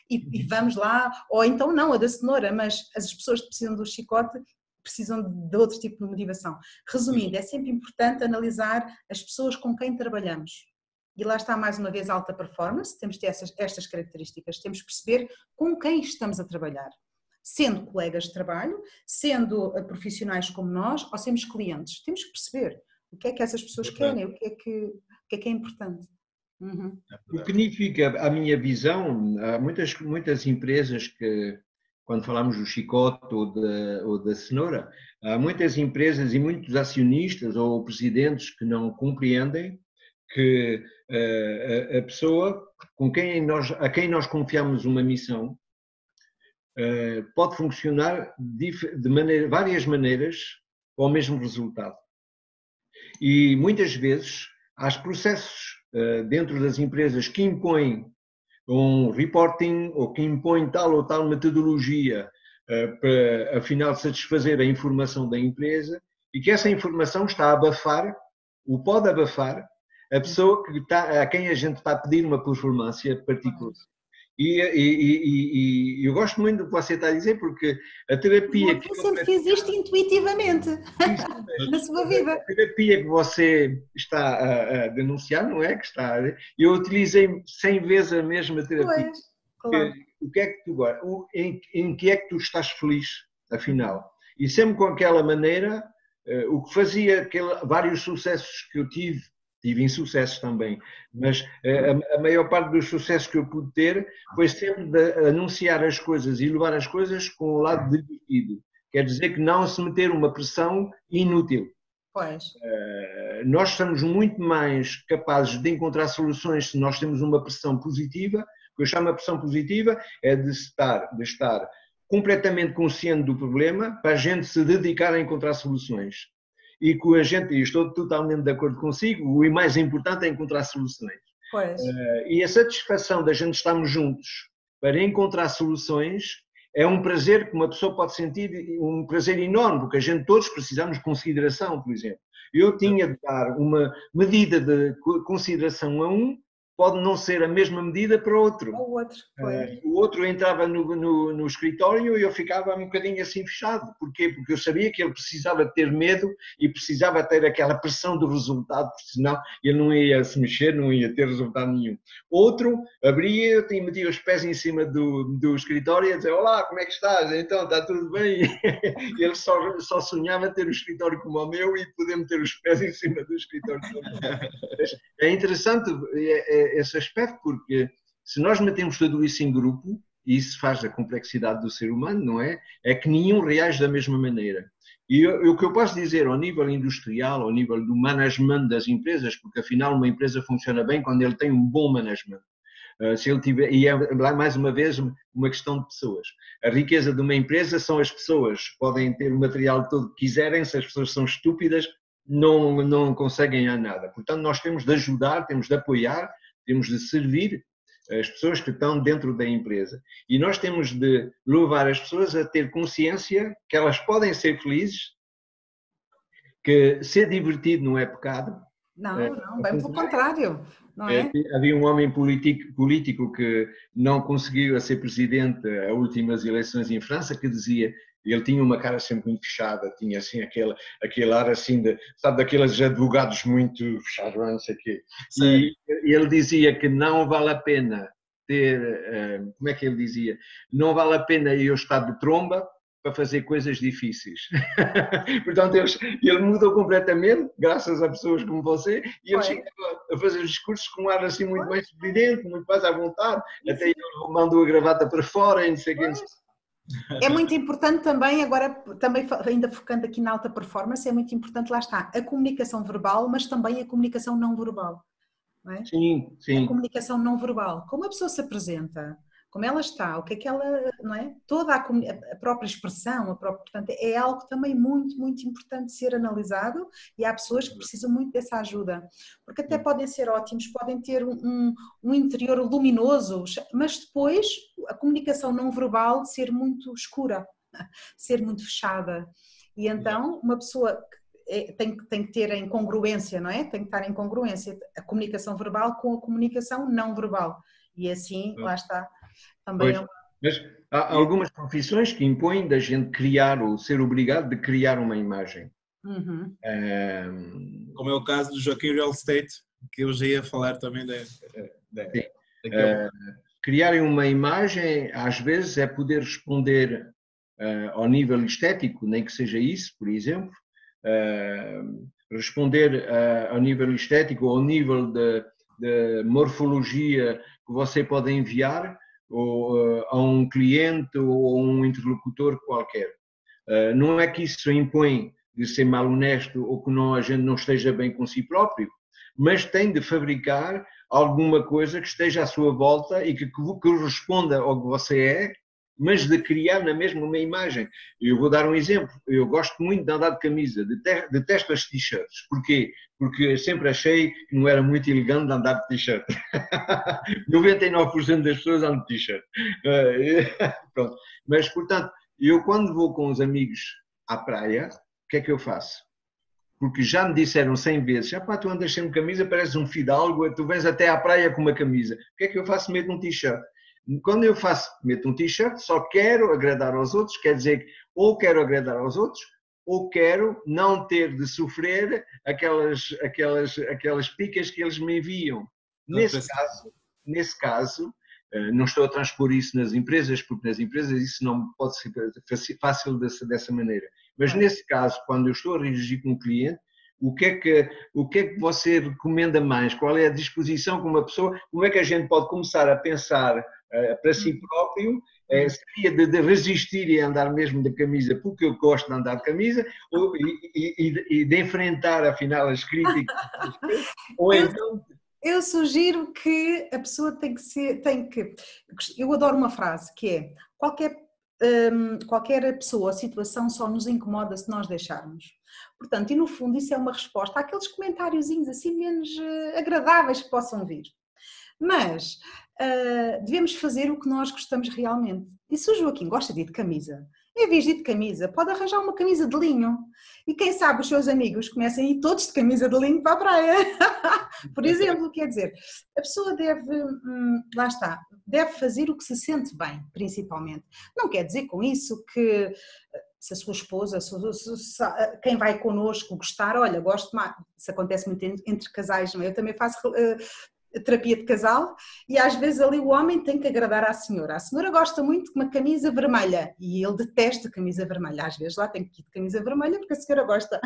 e vamos lá, ou então não, a da cenoura, mas as pessoas que precisam do chicote precisam de outro tipo de motivação. Resumindo, é sempre importante analisar as pessoas com quem trabalhamos. E lá está mais uma vez a alta performance, temos de ter estas características, temos de perceber com quem estamos a trabalhar, sendo colegas de trabalho, sendo profissionais como nós, ou sendo clientes, temos que perceber o que é que essas pessoas querem, o que é importante. Uhum. O que significa, a minha visão, há muitas empresas que, quando falamos do chicote ou da cenoura, há muitas empresas e muitos acionistas ou presidentes que não compreendem que a pessoa a quem nós confiamos uma missão pode funcionar de várias maneiras para o mesmo resultado. E muitas vezes há processos dentro das empresas que impõem um reporting ou que impõem tal ou tal metodologia para, afinal, satisfazer a informação da empresa e que essa informação está a abafar, ou pode abafar, a pessoa a quem a gente está a pedir uma performance particular. E eu gosto muito do que você está a dizer, porque a terapia... Eu sempre fiz isto intuitivamente na sua vida. A terapia que você está a denunciar, não é? Eu utilizei 100 vezes a mesma terapia. Pois, claro. O que é que tu gostas? Em que é que tu estás feliz, afinal? E sempre com aquela maneira, o que fazia vários sucessos que eu tive insucessos também, mas a maior parte dos sucessos que eu pude ter foi sempre de anunciar as coisas e levar as coisas com o lado divertido. Quer dizer que não se meter uma pressão inútil. Pois. Nós estamos muito mais capazes de encontrar soluções se nós temos uma pressão positiva. O que eu chamo a pressão positiva é de estar completamente consciente do problema para a gente se dedicar a encontrar soluções. E com a gente, e estou totalmente de acordo consigo, o mais importante é encontrar soluções. Pois. E a satisfação da gente estarmos juntos para encontrar soluções é um prazer que uma pessoa pode sentir, um prazer enorme, porque a gente todos precisamos de consideração, por exemplo. Eu tinha de dar uma medida de consideração a um, pode não ser a mesma medida para outro. O outro entrava no escritório e eu ficava um bocadinho assim fechado. Porquê? Porque eu sabia que ele precisava ter medo e precisava ter aquela pressão do resultado, porque senão ele não ia se mexer, não ia ter resultado nenhum. Outro abria e metia os pés em cima do escritório e dizia: olá, como é que estás? Então, está tudo bem? Ele só sonhava ter o escritório como o meu e poder meter os pés em cima do escritório também. É interessante esse aspecto, porque se nós metemos tudo isso em grupo, e isso faz a complexidade do ser humano, não é? É que nenhum reage da mesma maneira. E o que eu posso dizer ao nível industrial, ao nível do management das empresas, porque afinal uma empresa funciona bem quando ele tem um bom management. Se ele tiver, e é mais uma vez uma questão de pessoas. A riqueza de uma empresa são as pessoas. Podem ter o material todo que quiserem, se as pessoas são estúpidas, não conseguem a nada. Portanto, nós temos de ajudar, temos de apoiar, temos de servir as pessoas que estão dentro da empresa. E nós temos de levar as pessoas a ter consciência que elas podem ser felizes, que ser divertido não é pecado. Não, bem pelo contrário. Não é? Havia um homem político que não conseguiu ser presidente às últimas eleições em França, que dizia, ele tinha uma cara sempre muito fechada, tinha assim aquele ar assim, sabe, daqueles advogados muito fechados, não sei o quê. E ele dizia que não vale a pena ter, como é que ele dizia? Não vale a pena eu estar de tromba para fazer coisas difíceis. Portanto, ele mudou completamente, graças a pessoas como você, e ele chegava a fazer os discursos com um ar assim muito mais evidente, muito mais à vontade, até ele mandou a gravata para fora e não sei o que. É muito importante também, agora também ainda focando aqui na alta performance, é muito importante, lá está, a comunicação verbal, mas também a comunicação não verbal. Não é? Sim, sim. A comunicação não verbal, como a pessoa se apresenta, como ela está, o que é que ela, não é? Toda a própria expressão, portanto, é algo também muito, muito importante de ser analisado, e há pessoas que precisam muito dessa ajuda, porque até podem ser ótimos, podem ter um interior luminoso, mas depois a comunicação não verbal ser muito escura, ser muito fechada, e então uma pessoa tem que ter em congruência, não é? Tem que estar em congruência a comunicação verbal com a comunicação não verbal, e assim, lá está. Também pois, mas há algumas profissões que impõem da gente criar ou ser obrigado de criar uma imagem. Uhum. Como é o caso do Joaquim Real Estate, que eu já ia falar também criarem uma imagem, às vezes, é poder responder ao nível estético, nem que seja isso, por exemplo, responder ao nível estético, ao nível de morfologia que você pode enviar ou a um cliente ou a um interlocutor qualquer. Não é que isso impõe de ser mal honesto ou que a gente não esteja bem com si próprio, mas tem de fabricar alguma coisa que esteja à sua volta e que corresponda ao que você é, mas de criar na mesma uma imagem. Eu vou dar um exemplo. Eu gosto muito de andar de camisa, detesto as t-shirts. Porquê? Porque eu sempre achei que não era muito elegante andar de t-shirt. 99% das pessoas andam de t-shirt. Pronto. Mas, portanto, eu quando vou com os amigos à praia, o que é que eu faço? Porque já me disseram 100 vezes, tu andas sem camisa, pareces um fidalgo, tu vens até à praia com uma camisa. O que é que eu faço? Meto um t-shirt. Quando eu meto um t-shirt, só quero agradar aos outros, quer dizer que ou quero agradar aos outros, ou quero não ter de sofrer aquelas picas que eles me enviam. Nesse caso, não estou a transpor isso nas empresas, porque nas empresas isso não pode ser fácil dessa maneira. Mas nesse caso, quando eu estou a redigir com um cliente, o que é que você recomenda mais? Qual é a disposição com uma pessoa? Como é que a gente pode começar a pensar para si próprio? Seria de resistir e andar mesmo de camisa porque eu gosto de andar de camisa e de enfrentar afinal as críticas? Ou então... Eu sugiro que a pessoa eu adoro uma frase que é: qualquer pessoa ou situação só nos incomoda se nós deixarmos. Portanto, e no fundo isso é uma resposta àqueles comentáriozinhos assim menos agradáveis que possam vir. Mas devemos fazer o que nós gostamos realmente. E se o Joaquim gosta de ir de camisa, em vez de ir de camisa, pode arranjar uma camisa de linho. E quem sabe os seus amigos comecem a ir todos de camisa de linho para a praia. Por exemplo, quer dizer, a pessoa deve fazer o que se sente bem, principalmente. Não quer dizer com isso que se a sua esposa, quem vai connosco gostar, olha, gosto mais. Isso acontece muito entre casais, não é? Eu também faço terapia de casal e às vezes ali o homem tem que agradar à senhora. A senhora gosta muito de uma camisa vermelha e ele detesta a camisa vermelha. Às vezes lá tem que ir de camisa vermelha porque a senhora gosta.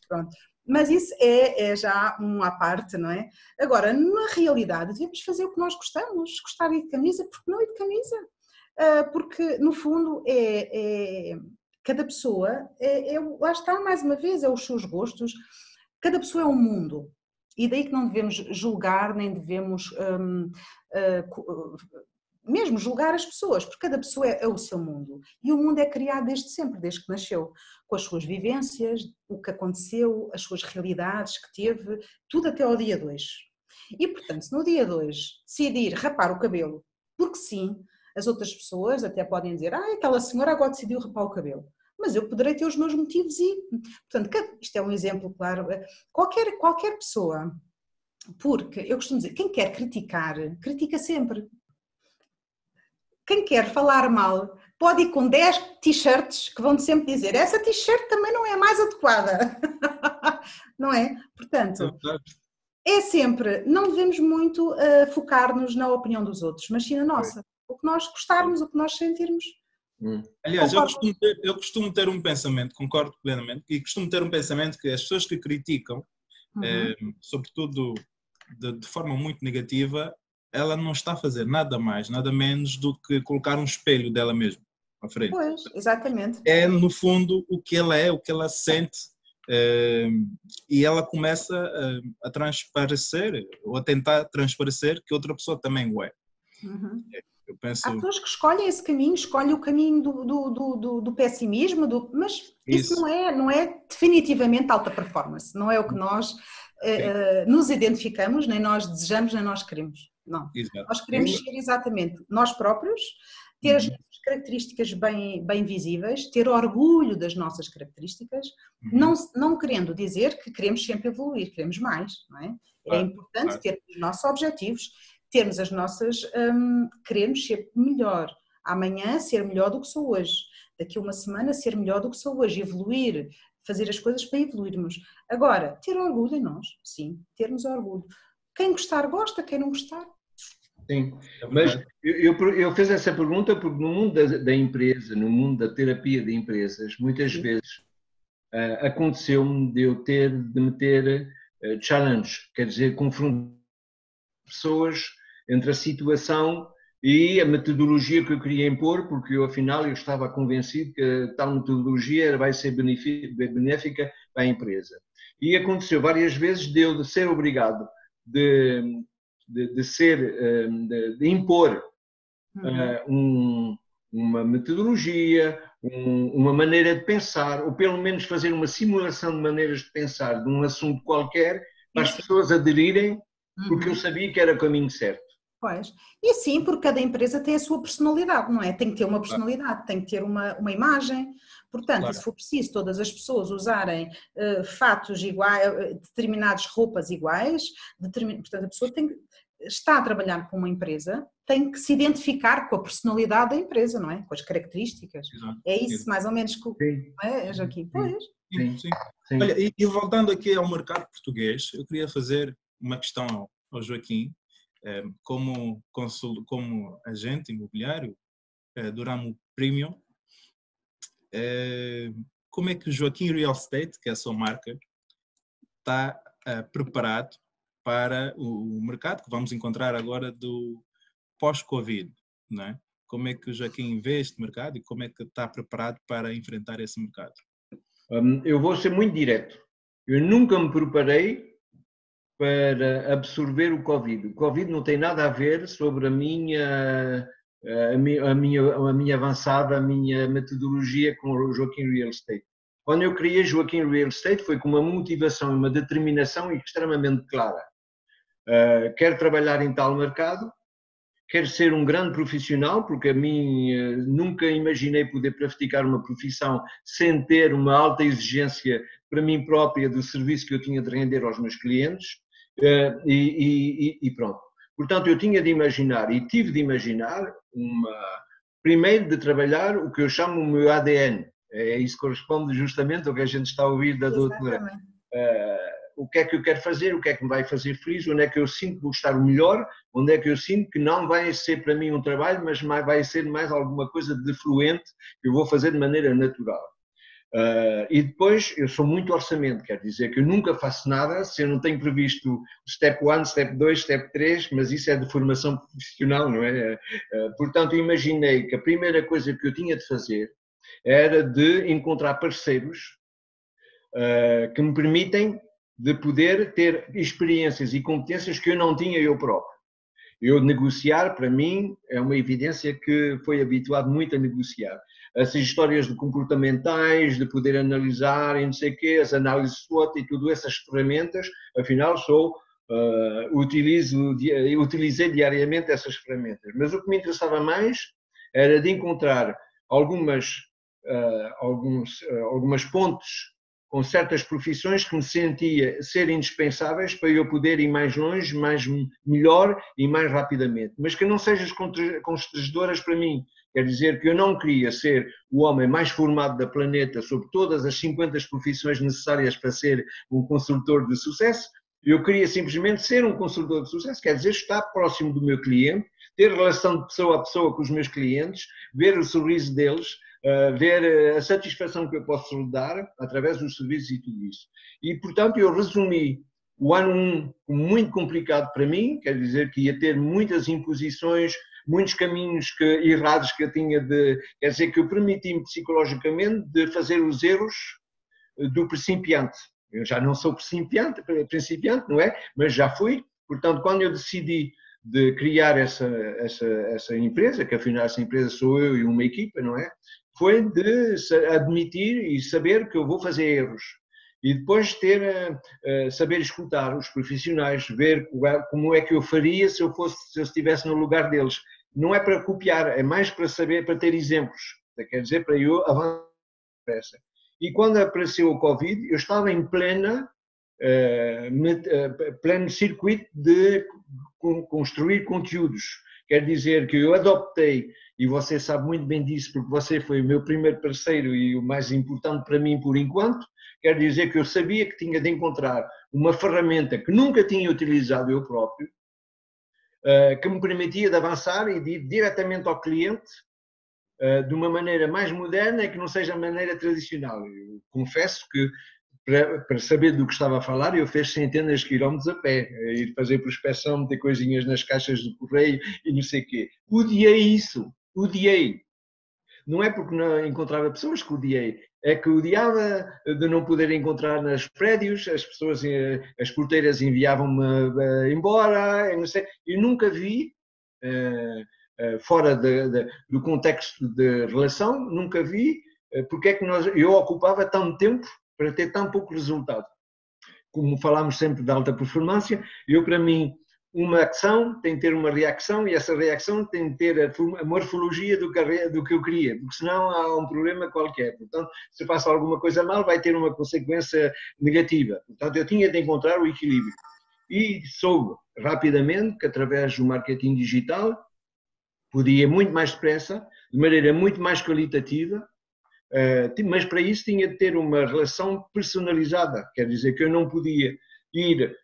Pronto. Mas isso é já à parte, não é? Agora, na realidade, devemos fazer o que nós gostamos. Gostar de ir de camisa, porque não ir de camisa? Porque, no fundo, cada pessoa, lá está, mais uma vez, é os seus gostos. Cada pessoa é um mundo. E daí que não devemos julgar, nem devemos mesmo julgar as pessoas, porque cada pessoa é o seu mundo. E o mundo é criado desde sempre, desde que nasceu, com as suas vivências, o que aconteceu, as suas realidades que teve, tudo até ao dia 2. E, portanto, se no dia 2 decidir rapar o cabelo, porque sim, as outras pessoas até podem dizer: aquela senhora agora decidiu rapar o cabelo. Mas eu poderei ter os meus motivos e, portanto, isto é um exemplo claro. Qualquer pessoa, porque eu costumo dizer, quem quer criticar, critica sempre. Quem quer falar mal pode ir com 10 t-shirts que vão sempre dizer: essa t-shirt também não é a mais adequada. Não é? Portanto, é sempre, não devemos muito focar-nos na opinião dos outros, mas sim na nossa. O que nós gostarmos, o que nós sentirmos. Aliás, eu costumo ter um pensamento, concordo plenamente, e costumo ter um pensamento que as pessoas que criticam, sobretudo de forma muito negativa, ela não está a fazer nada mais, nada menos do que colocar um espelho dela mesma à frente. Pois, exatamente. É, no fundo, o que ela é, o que ela sente, e ela começa a transparecer, ou a tentar transparecer que outra pessoa também o é. Eu penso... Há pessoas que escolhem esse caminho, escolhem o caminho do pessimismo, mas isso não é definitivamente alta performance, não é o que nós nos identificamos, nem nós desejamos, nem nós queremos. Não. Exato. Nós queremos ser exatamente nós próprios, ter as nossas características bem visíveis, ter orgulho das nossas características, não querendo dizer que queremos sempre evoluir, queremos mais, não é? É importante ter os nossos objetivos, termos as nossas, queremos ser melhor, amanhã ser melhor do que sou hoje, daqui a uma semana ser melhor do que sou hoje, evoluir, fazer as coisas para evoluirmos. Agora, ter orgulho em nós, sim, termos orgulho. Quem gostar gosta, quem não gostar. Sim, mas eu fiz essa pergunta porque no mundo da empresa, no mundo da terapia de empresas, muitas vezes aconteceu-me de eu ter de meter challenge, quer dizer, confrontar pessoas entre a situação e a metodologia que eu queria impor, porque eu afinal eu estava convencido que tal metodologia vai ser benéfica para a empresa. E aconteceu várias vezes de eu ser obrigado de impor uma metodologia, uma maneira de pensar, ou pelo menos fazer uma simulação de maneiras de pensar de um assunto qualquer, para as pessoas aderirem, porque eu sabia que era o caminho certo. Pois, e assim, porque cada empresa tem a sua personalidade, não é? Tem que ter uma personalidade, tem que ter uma imagem. Portanto, se for preciso todas as pessoas usarem fatos iguais, determinadas roupas iguais, portanto a pessoa tem que... está a trabalhar com uma empresa tem que se identificar com a personalidade da empresa, não é? Com as características. Exato. É isso, mais ou menos, Sim. não é, Joaquim? Pois. Sim. Olha, e voltando aqui ao mercado português, eu queria fazer uma questão ao Joaquim, como agente imobiliário do ramo premium, como é que o Joaquim Real Estate, que é a sua marca, está preparado para o mercado que vamos encontrar agora do pós-Covid, não é? Como é que o Joaquim vê este mercado e como é que está preparado para enfrentar esse mercado? Eu vou ser muito direto. Eu nunca me preparei para absorver o Covid. O Covid não tem nada a ver sobre a minha avançada, a minha metodologia com o Joaquim Real Estate. Quando eu criei Joaquim Real Estate foi com uma motivação e uma determinação extremamente clara. Quero trabalhar em tal mercado, quero ser um grande profissional, porque a mim nunca imaginei poder praticar uma profissão sem ter uma alta exigência para mim própria do serviço que eu tinha de render aos meus clientes, e pronto. Portanto, eu tinha de imaginar e tive de imaginar primeiro de trabalhar o que eu chamo o meu ADN. Isso corresponde justamente ao que a gente está a ouvir da doutora. O que é que eu quero fazer, o que é que me vai fazer feliz, onde é que eu sinto que vou estar o melhor, onde é que eu sinto que não vai ser para mim um trabalho, mas vai ser mais alguma coisa de fluente que eu vou fazer de maneira natural. E depois eu sou muito orçamento, quer dizer que eu nunca faço nada se eu não tenho previsto step 1, step 2, step 3, mas isso é de formação profissional, não é? Portanto, eu imaginei que a primeira coisa que eu tinha de fazer era de encontrar parceiros que me permitem de poder ter experiências e competências que eu não tinha eu próprio. Eu negociar, para mim, é uma evidência que foi habituado muito a negociar. Essas histórias de comportamentais, de poder analisar e não sei o quê, as análises SWOT e tudo essas ferramentas, afinal utilizei diariamente essas ferramentas. Mas o que me interessava mais era de encontrar algumas pontes com certas profissões que me sentia ser indispensáveis para eu poder ir mais longe, melhor e mais rapidamente. Mas que não sejam constrangedoras para mim. Quer dizer que eu não queria ser o homem mais formado da planeta sobre todas as 50 profissões necessárias para ser um consultor de sucesso. Eu queria simplesmente ser um consultor de sucesso, quer dizer, estar próximo do meu cliente, ter relação de pessoa a pessoa com os meus clientes, ver o sorriso deles, ver a satisfação que eu posso dar através dos serviços e tudo isso. E, portanto, eu resumi o ano 1 como muito complicado para mim, quer dizer que ia ter muitas imposições, muitos caminhos errados que eu tinha quer dizer que eu permiti-me psicologicamente de fazer os erros do principiante. Eu já não sou principiante, não é? Mas já fui. Portanto, quando eu decidi de criar essa empresa, que afinal essa empresa sou eu e uma equipa, não é? Foi de admitir e saber que eu vou fazer erros. E depois saber escutar os profissionais, ver como é que eu faria se eu estivesse no lugar deles. Não é para copiar, é mais para saber, para ter exemplos. Quer dizer, para eu avançar. E quando apareceu o Covid, eu estava em pleno circuito de construir conteúdos. Quer dizer que eu adoptei, e você sabe muito bem disso, porque você foi o meu primeiro parceiro e o mais importante para mim por enquanto, quer dizer que eu sabia que tinha de encontrar uma ferramenta que nunca tinha utilizado eu próprio, que me permitia de avançar e de ir diretamente ao cliente de uma maneira mais moderna e que não seja a maneira tradicional. Eu confesso que para saber do que estava a falar, eu fiz centenas de quilómetros a pé, ir fazer prospecção, meter coisinhas nas caixas do correio e não sei o quê. Odiei isso, odiei. Não é porque não encontrava pessoas que odiei, é que odiava de não poder encontrar nos prédios, as pessoas, as porteiras enviavam-me embora, eu não sei, eu nunca vi, fora do contexto de relação, nunca vi porque é que eu ocupava tanto tempo para ter tão pouco resultado. Como falámos sempre de alta performância, para mim, uma ação tem de ter uma reação e essa reação tem de ter a morfologia do que eu queria, porque senão há um problema qualquer. Portanto, se faço alguma coisa mal, vai ter uma consequência negativa. Portanto, eu tinha de encontrar o equilíbrio. e soube rapidamente que através do marketing digital podia ir muito mais depressa, de maneira muito mais qualitativa, mas para isso tinha de ter uma relação personalizada, quer dizer que eu não podia ir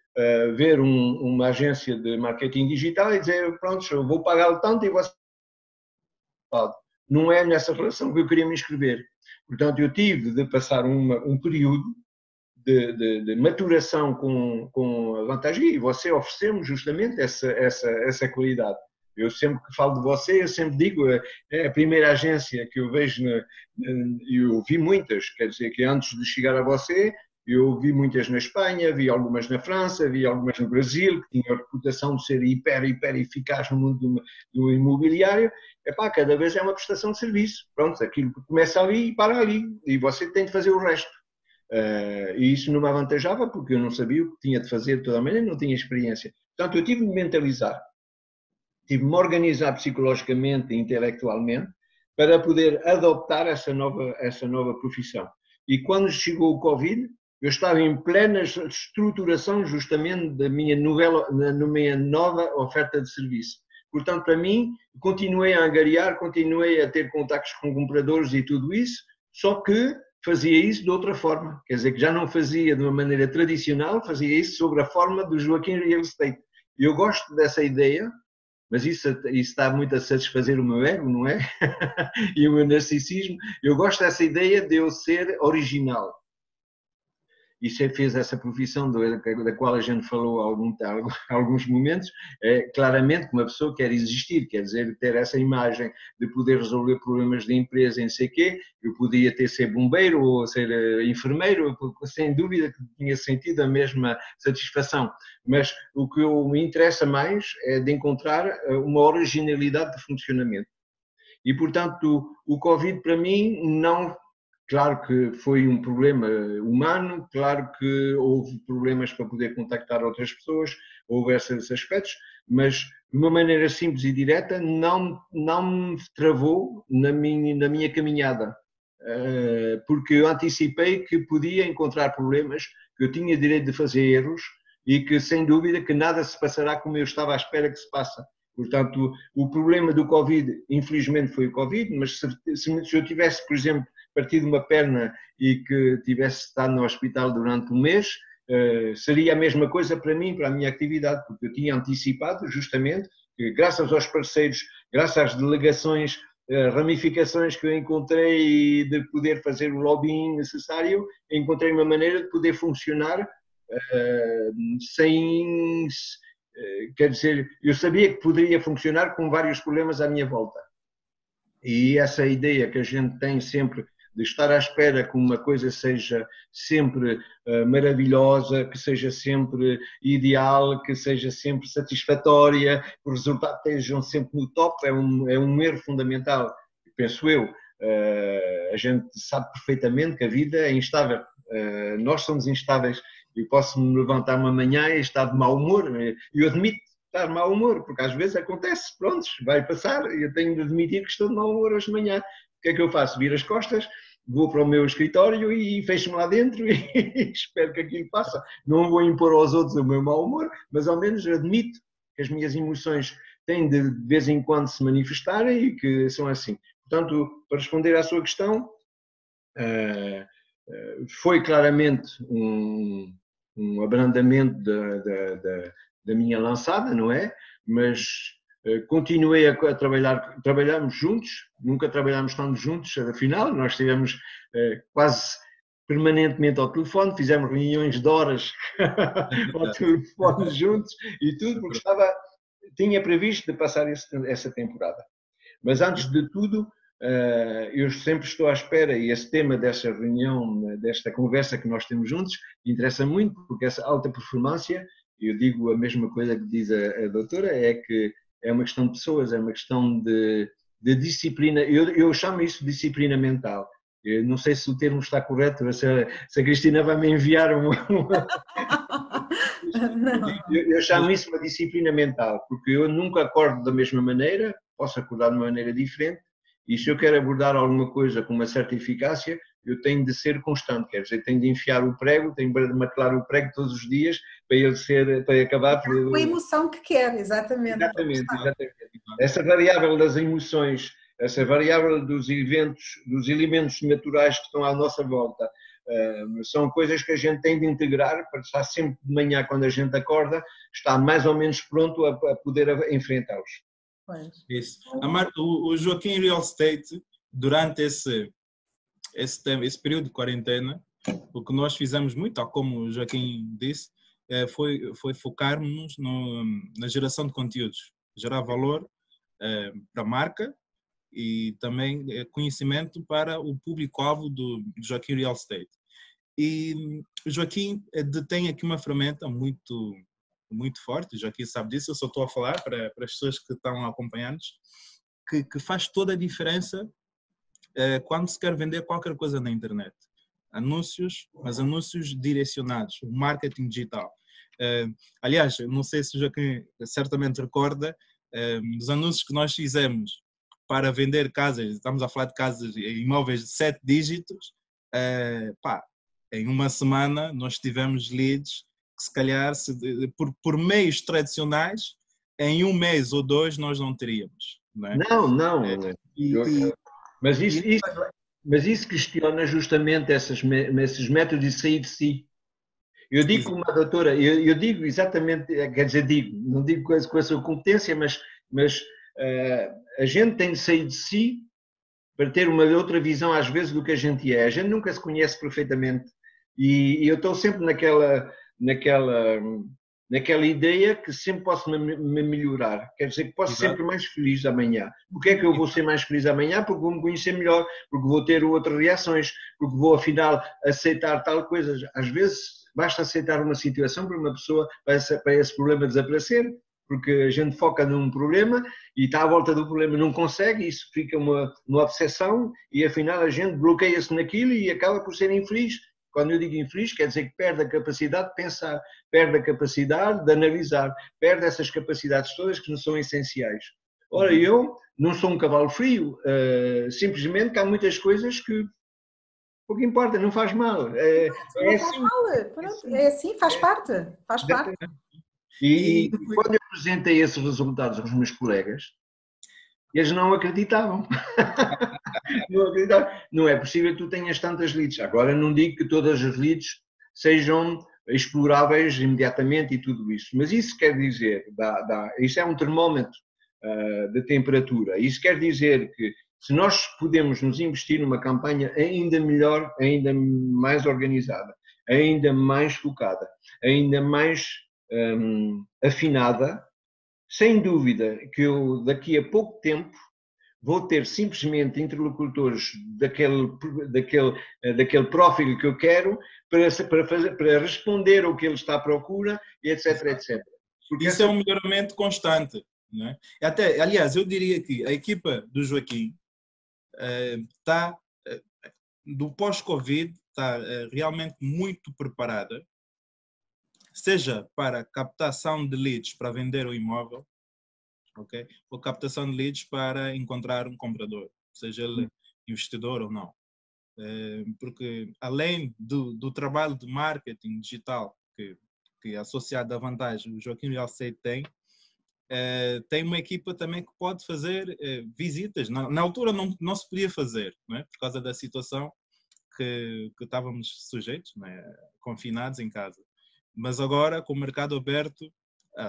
ver uma agência de marketing digital e dizer, pronto, eu vou pagar tanto e você... Não é nessa relação que eu queria me inscrever. Portanto, eu tive de passar um período de maturação com a vantagem e você ofereceu-me justamente essa qualidade. Eu sempre que falo de você, eu sempre digo, é a primeira agência que eu vejo, eu vi muitas, quer dizer que antes de chegar a você, eu vi muitas na Espanha, vi algumas na França, vi algumas no Brasil, que tinham a reputação de ser hiper eficaz no mundo do imobiliário. Epá, cada vez é uma prestação de serviço. Pronto, aquilo começa ali e para ali, e você tem de fazer o resto. E isso não me avantajava porque eu não sabia o que tinha de fazer de toda a maneira, não tinha experiência. Portanto, eu tive de me mentalizar, tive de me organizar psicologicamente e intelectualmente para poder adoptar essa nova profissão. E quando chegou o Covid, eu estava em plena estruturação justamente da minha nova oferta de serviço. Portanto, para mim, continuei a angariar, continuei a ter contactos com compradores e tudo isso, só que fazia isso de outra forma. Quer dizer, que já não fazia de uma maneira tradicional, fazia isso sobre a forma do Joaquim Real Estate. Eu gosto dessa ideia, mas isso está muito a satisfazer o meu ego, não é? E o meu narcisismo. Eu gosto dessa ideia de eu ser original. E se fez essa profissão da qual a gente falou há alguns momentos, claramente que uma pessoa quer existir, quer dizer, ter essa imagem de poder resolver problemas de empresa em sei quê. Eu podia ser bombeiro ou ser enfermeiro, sem dúvida que tinha sentido a mesma satisfação. Mas o que me interessa mais é de encontrar uma originalidade de funcionamento. E, portanto, o Covid para mim não... Claro que foi um problema humano, claro que houve problemas para poder contactar outras pessoas, houve esses aspectos, mas de uma maneira simples e direta não me travou na minha caminhada, porque eu anticipei que podia encontrar problemas, que eu tinha direito de fazer erros e que sem dúvida que nada se passará como eu estava à espera que se passe. Portanto, o problema do Covid, infelizmente foi o Covid, mas se eu tivesse, por exemplo, partido uma perna e que tivesse estado no hospital durante um mês, seria a mesma coisa para mim, para a minha atividade, porque eu tinha antecipado justamente que graças aos parceiros, graças às delegações, ramificações que eu encontrei e de poder fazer o lobbying necessário, encontrei uma maneira de poder funcionar sem... Quer dizer, eu sabia que poderia funcionar com vários problemas à minha volta. E essa ideia que a gente tem sempre de estar à espera que uma coisa seja sempre maravilhosa, que seja sempre ideal, que seja sempre satisfatória, que os resultados estejam sempre no top, é um erro fundamental, penso eu. A gente sabe perfeitamente que a vida é instável. Nós somos instáveis. Eu posso me levantar uma manhã e estar de mau humor, e eu admito estar de mau humor, porque às vezes acontece, pronto, vai passar, e eu tenho de admitir que estou de mau humor hoje de manhã. O que é que eu faço? Viro as costas, vou para o meu escritório e fecho-me lá dentro e espero que aquilo passe. Não vou impor aos outros o meu mau humor, mas ao menos admito que as minhas emoções têm de vez em quando se manifestarem e que são assim. Portanto, para responder à sua questão, foi claramente um abrandamento da minha lançada, não é? Mas continuei a trabalhar, trabalhamos juntos, nunca trabalhámos tanto juntos, afinal, nós estivemos quase permanentemente ao telefone, fizemos reuniões de horas ao telefone juntos e tudo, porque tinha previsto de passar essa temporada. Mas antes de tudo, eu sempre estou à espera, e esse tema dessa reunião, desta conversa que nós temos juntos, interessa muito, porque essa alta performance, eu digo a mesma coisa que diz a doutora, é que é uma questão de pessoas, é uma questão de disciplina, eu chamo isso de disciplina mental. Eu não sei se o termo está correto, se a Cristina vai me enviar Eu chamo isso uma disciplina mental, porque eu nunca acordo da mesma maneira, posso acordar de uma maneira diferente, e se eu quero abordar alguma coisa com uma certa eficácia, eu tenho de ser constante, quer dizer, tenho de enfiar o prego, tenho de martelar o prego todos os dias para acabar por... Com a emoção que quer, exatamente. Exatamente. Essa variável das emoções, essa variável dos eventos, dos elementos naturais que estão à nossa volta, são coisas que a gente tem de integrar para estar sempre de manhã, quando a gente acorda, estar mais ou menos pronto a poder enfrentá-los. Isso. O Joaquim Real Estate, durante esse período de quarentena, o que nós fizemos muito, tal como o Joaquim disse, foi focarmos na geração de conteúdos, gerar valor para a marca e também conhecimento para o público-alvo do Joaquim Real Estate. E o Joaquim detém aqui uma ferramenta muito forte, o Joaquim sabe disso, eu só estou a falar para as pessoas que estão a acompanhar-nos, que faz toda a diferença quando se quer vender qualquer coisa na internet. Anúncios, mas anúncios direcionados, o marketing digital. Aliás, não sei se o Joaquim certamente recorda dos anúncios que nós fizemos para vender casas, estamos a falar de casas e imóveis de 7 dígitos, em uma semana nós tivemos leads que se calhar por meios tradicionais, em um mês ou 2 nós não teríamos. Não é? Não. Mas isso questiona justamente esses métodos de sair de si. Eu digo como a doutora, eu digo exatamente, quer dizer, não digo com a sua competência, mas a gente tem de sair de si para ter uma outra visão às vezes do que a gente é. A gente nunca se conhece perfeitamente e eu estou sempre naquela ideia que sempre posso me melhorar. Quer dizer que posso ser sempre mais feliz amanhã. Porquê é que eu vou ser mais feliz amanhã? Porque vou me conhecer melhor, porque vou ter outras reações, porque vou afinal aceitar tal coisa. Às vezes basta aceitar uma situação para uma pessoa, para esse problema desaparecer, porque a gente foca num problema e está à volta do problema, não consegue, isso fica uma obsessão e afinal a gente bloqueia-se naquilo e acaba por ser infeliz. Quando eu digo infeliz, quer dizer que perde a capacidade de pensar, perde a capacidade de analisar, perde essas capacidades todas que não são essenciais. Ora, eu não sou um cavalo frio, simplesmente que há muitas coisas que pouco importa, não faz mal. É assim, faz parte. E quando eu apresentei esses resultados aos meus colegas, eles não acreditavam. Não é possível que tu tenhas tantas leads. Agora não digo que todas as leads sejam exploráveis imediatamente e tudo isso, mas isso quer dizer, isso é um termómetro de temperatura. Isso quer dizer que se nós podemos nos investir numa campanha ainda melhor, ainda mais organizada, ainda mais focada, ainda mais afinada, sem dúvida que eu daqui a pouco tempo vou ter simplesmente interlocutores daquele prófilo que eu quero para responder ao que ele está à procura, etc, etc. Porque isso é um melhoramento constante. Não é? Aliás, eu diria que a equipa do Joaquim está, do pós-Covid, está realmente muito preparada, seja para captação de leads para vender o imóvel, okay? Ou captação de leads para encontrar um comprador, seja ele investidor ou não. Porque além do trabalho de marketing digital que é associado à vantagem o Joaquim Real Estate tem uma equipa também que pode fazer visitas. Na altura não se podia fazer, não é? Por causa da situação que estávamos sujeitos, não é? Confinados em casa. Mas agora, com o mercado aberto,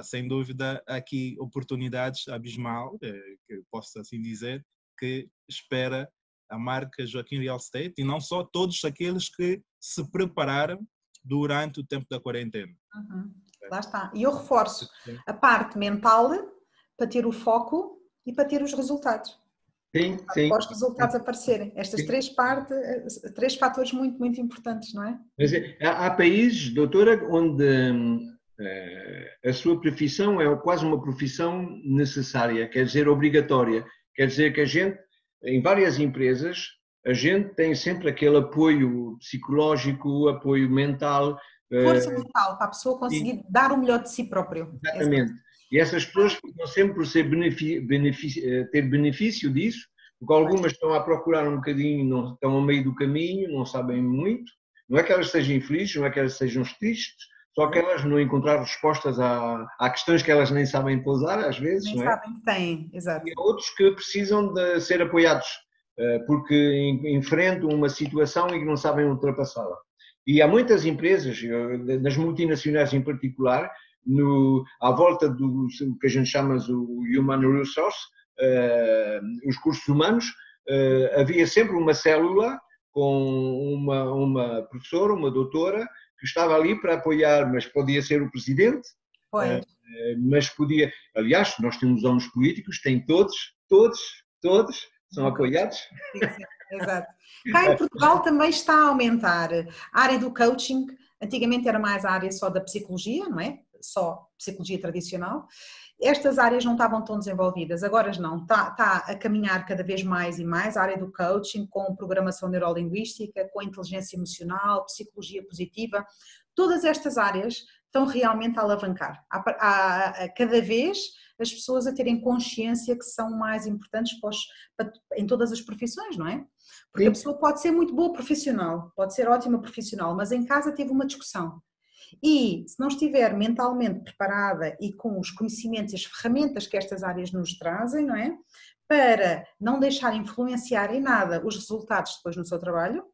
sem dúvida, há aqui oportunidades abismal, que posso assim dizer, que espera a marca Joaquim Real Estate e não só todos aqueles que se prepararam durante o tempo da quarentena. Lá está. E eu reforço a parte mental para ter o foco e para ter os resultados. Sim. Para os resultados aparecerem. Estas três fatores muito, muito importantes, não é? Mas há países, doutora, onde a sua profissão é quase uma profissão necessária, quer dizer, obrigatória. Quer dizer que a gente, em várias empresas, a gente tem sempre aquele apoio psicológico, apoio mental. Força mental, para a pessoa conseguir dar o melhor de si próprio. Exatamente. E essas pessoas ficam sempre por ter benefício disso, porque algumas estão a procurar um bocadinho, não, estão a meio do caminho, não sabem muito. Não é que elas sejam infelizes, não é que elas sejam tristes, só que elas não encontraram respostas a questões que elas nem sabem pousar, às vezes. Nem não é? sabem que têm, exato. E há outros que precisam de ser apoiados, porque enfrentam uma situação e que não sabem ultrapassá-la. E há muitas empresas, das multinacionais em particular, à volta do que a gente chama o Human Resource, os recursos humanos, havia sempre uma célula com uma professora, uma doutora, que estava ali para apoiar, mas podia ser o presidente, mas podia... Aliás, nós temos homens políticos, têm todos são apoiados. Sim, exato. Cá em Portugal também está a aumentar a área do coaching. Antigamente era mais a área só da psicologia, não é? Só psicologia tradicional. Estas áreas não estavam tão desenvolvidas, agora não, está a caminhar cada vez mais e mais a área do coaching, com programação neurolinguística, com inteligência emocional, psicologia positiva, todas estas áreas estão realmente a alavancar. Há cada vez as pessoas a terem consciência que são mais importantes em todas as profissões, não é? Porque Sim. A pessoa pode ser muito boa profissional, pode ser ótima profissional, mas em casa teve uma discussão. E se não estiver mentalmente preparada e com os conhecimentos e as ferramentas que estas áreas nos trazem, não é? Para não deixar influenciar em nada os resultados depois no seu trabalho,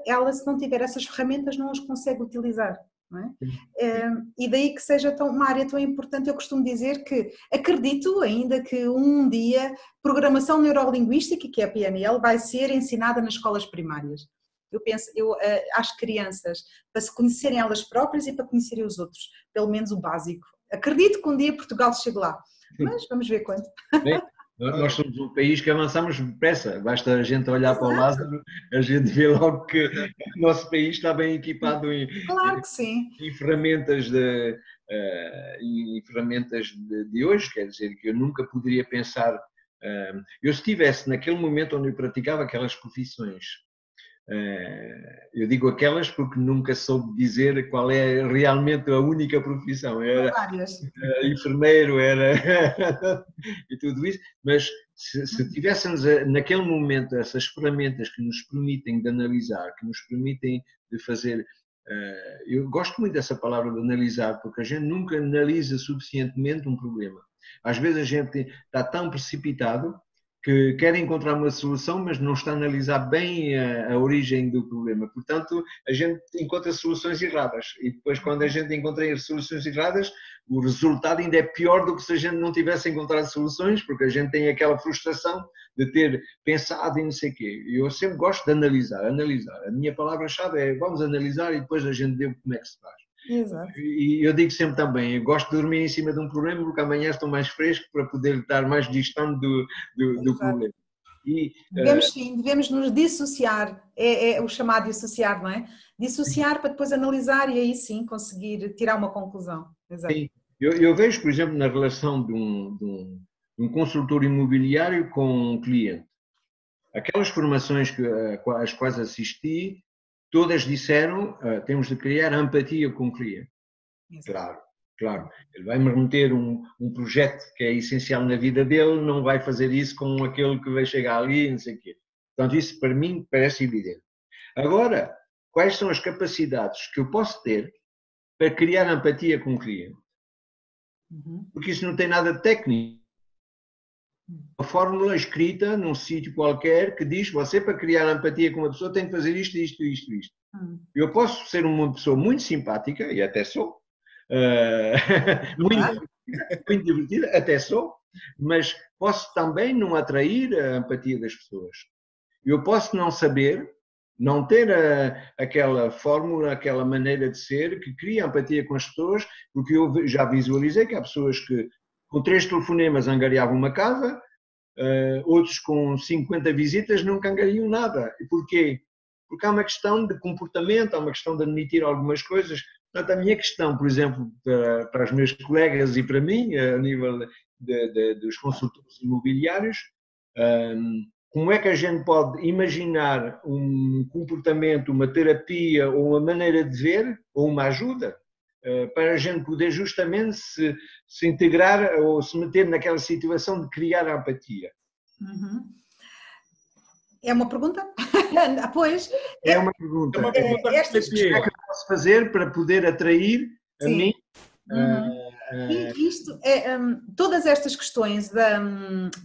ela, se não tiver essas ferramentas, não as consegue utilizar. Não é? E daí que seja uma área tão importante. Eu costumo dizer que acredito ainda que um dia programação neurolinguística, que é a PNL, vai ser ensinada nas escolas primárias. Eu às crianças, para se conhecerem elas próprias e para conhecerem os outros, pelo menos o básico. Acredito que um dia Portugal chegue lá, mas vamos ver quando. Bem, nós somos um país que avançamos depressa, basta a gente olhar para o Lázaro, a gente vê logo que o nosso país está bem equipado claro que sim. em ferramentas de hoje, quer dizer, que eu nunca poderia pensar, eu se estivesse naquele momento onde eu praticava aquelas profissões, eu digo aquelas porque nunca soube dizer qual é realmente a única profissão. Era enfermeiro, era e tudo isso, mas se tivéssemos naquele momento essas ferramentas que nos permitem de analisar, que nos permitem de fazer... eu gosto muito dessa palavra de analisar, porque a gente nunca analisa suficientemente um problema. Às vezes a gente está tão precipitado que quer encontrar uma solução, mas não está a analisar bem a origem do problema. Portanto, a gente encontra soluções erradas. E depois, quando a gente encontra as soluções erradas, o resultado ainda é pior do que se a gente não tivesse encontrado soluções, porque a gente tem aquela frustração de ter pensado em não sei o quê. Eu sempre gosto de analisar. A minha palavra-chave é vamos analisar e depois a gente vê como é que se faz. Exato. E eu digo sempre também, eu gosto de dormir em cima de um problema porque amanhã estou mais fresco para poder estar mais distante do problema. Devemos nos dissociar, é o chamado dissociar, não é? Dissociar para depois analisar e aí sim conseguir tirar uma conclusão. Exato. Sim. Eu vejo, por exemplo, na relação de um consultor imobiliário com um cliente. Aquelas formações às quais assisti, todas disseram, temos de criar empatia com o cliente. Claro. Ele vai-me remeter um projeto que é essencial na vida dele, não vai fazer isso com aquele que vai chegar ali, não sei o quê. Portanto, isso para mim parece evidente. Agora, quais são as capacidades que eu posso ter para criar empatia com o cliente? Porque isso não tem nada de técnico. Uma fórmula escrita num sítio qualquer que diz você para criar empatia com uma pessoa tem que fazer isto. Eu posso ser uma pessoa muito simpática, e até sou, muito divertida, até sou, mas posso também não atrair a empatia das pessoas. Eu posso não saber, não ter aquela fórmula, aquela maneira de ser que cria empatia com as pessoas, porque eu já visualizei que há pessoas que com 3 telefonemas angariavam uma casa, outros com 50 visitas nunca angariam nada. E porquê? Porque há uma questão de comportamento, há uma questão de admitir algumas coisas. Portanto, a minha questão, por exemplo, para os meus colegas e para mim, a nível dos consultores imobiliários, como é que a gente pode imaginar um comportamento, uma terapia ou uma maneira de ver, ou uma ajuda, para a gente poder justamente se integrar ou se meter naquela situação de criar a empatia. É uma pergunta? Pois. É uma pergunta. É uma pergunta Estas O que é que eu posso fazer para poder atrair a Sim. mim? E isto é, todas estas questões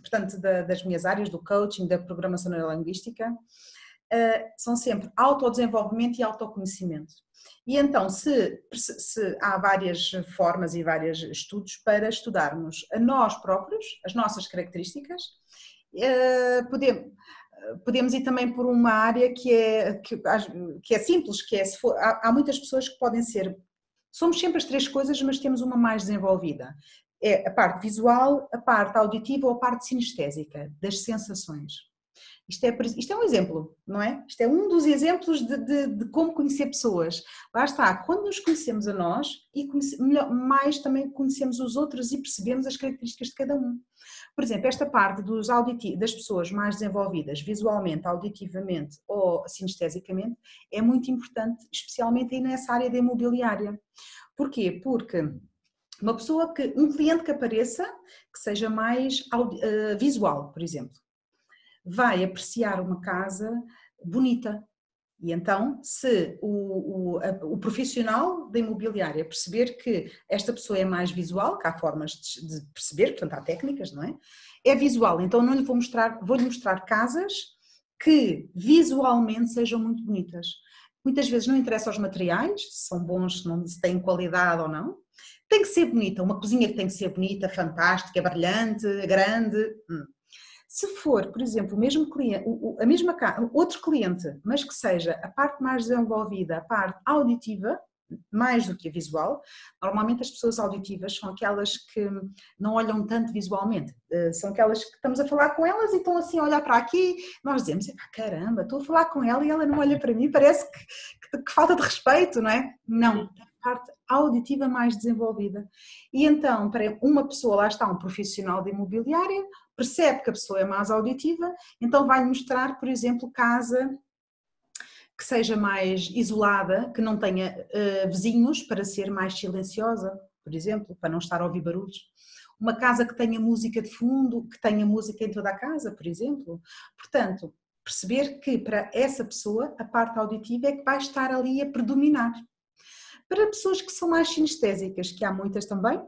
portanto, das minhas áreas, do coaching, da programação neurolinguística, são sempre autodesenvolvimento e autoconhecimento. E então, se há várias formas e vários estudos para estudarmos a nós próprios, as nossas características, podemos ir também por uma área que é simples, que é, há muitas pessoas que podem ser, somos sempre as três coisas, mas temos uma mais desenvolvida. É a parte visual, a parte auditiva ou a parte sinestésica, das sensações. Isto é um exemplo, não é? Isto é um dos exemplos de como conhecer pessoas. Lá está, quando nos conhecemos a nós e mais também conhecemos os outros e percebemos as características de cada um. Por exemplo, esta parte das pessoas mais desenvolvidas visualmente, auditivamente ou sinestesicamente é muito importante, especialmente aí nessa área da imobiliária. Porquê? Porque um cliente que apareça, que seja mais visual, por exemplo, vai apreciar uma casa bonita. E então, se o profissional da imobiliária perceber que esta pessoa é mais visual, que há formas de perceber, portanto há técnicas, não é? É visual, então não lhe vou-lhe mostrar casas que visualmente sejam muito bonitas. Muitas vezes não interessa os materiais, se são bons, se têm qualidade ou não. Tem que ser bonita, uma cozinha que tem que ser bonita, fantástica, brilhante, grande. Se for, por exemplo, o mesmo cliente, outro cliente, mas que seja a parte mais desenvolvida, a parte auditiva, mais do que a visual, normalmente as pessoas auditivas são aquelas que não olham tanto visualmente, são aquelas que estamos a falar com elas e estão assim a olhar para aqui, nós dizemos, caramba, estou a falar com ela e ela não olha para mim, parece que falta de respeito, não é? Não, a parte auditiva mais desenvolvida. E então, para uma pessoa, lá está um profissional de imobiliária, percebe que a pessoa é mais auditiva, então vai-lhe mostrar, por exemplo, casa que seja mais isolada, que não tenha vizinhos para ser mais silenciosa, por exemplo, para não estar a ouvir barulhos. Uma casa que tenha música de fundo, que tenha música em toda a casa, por exemplo. Portanto, perceber que para essa pessoa a parte auditiva é que vai estar ali a predominar. Para pessoas que são mais sinestésicas, que há muitas também,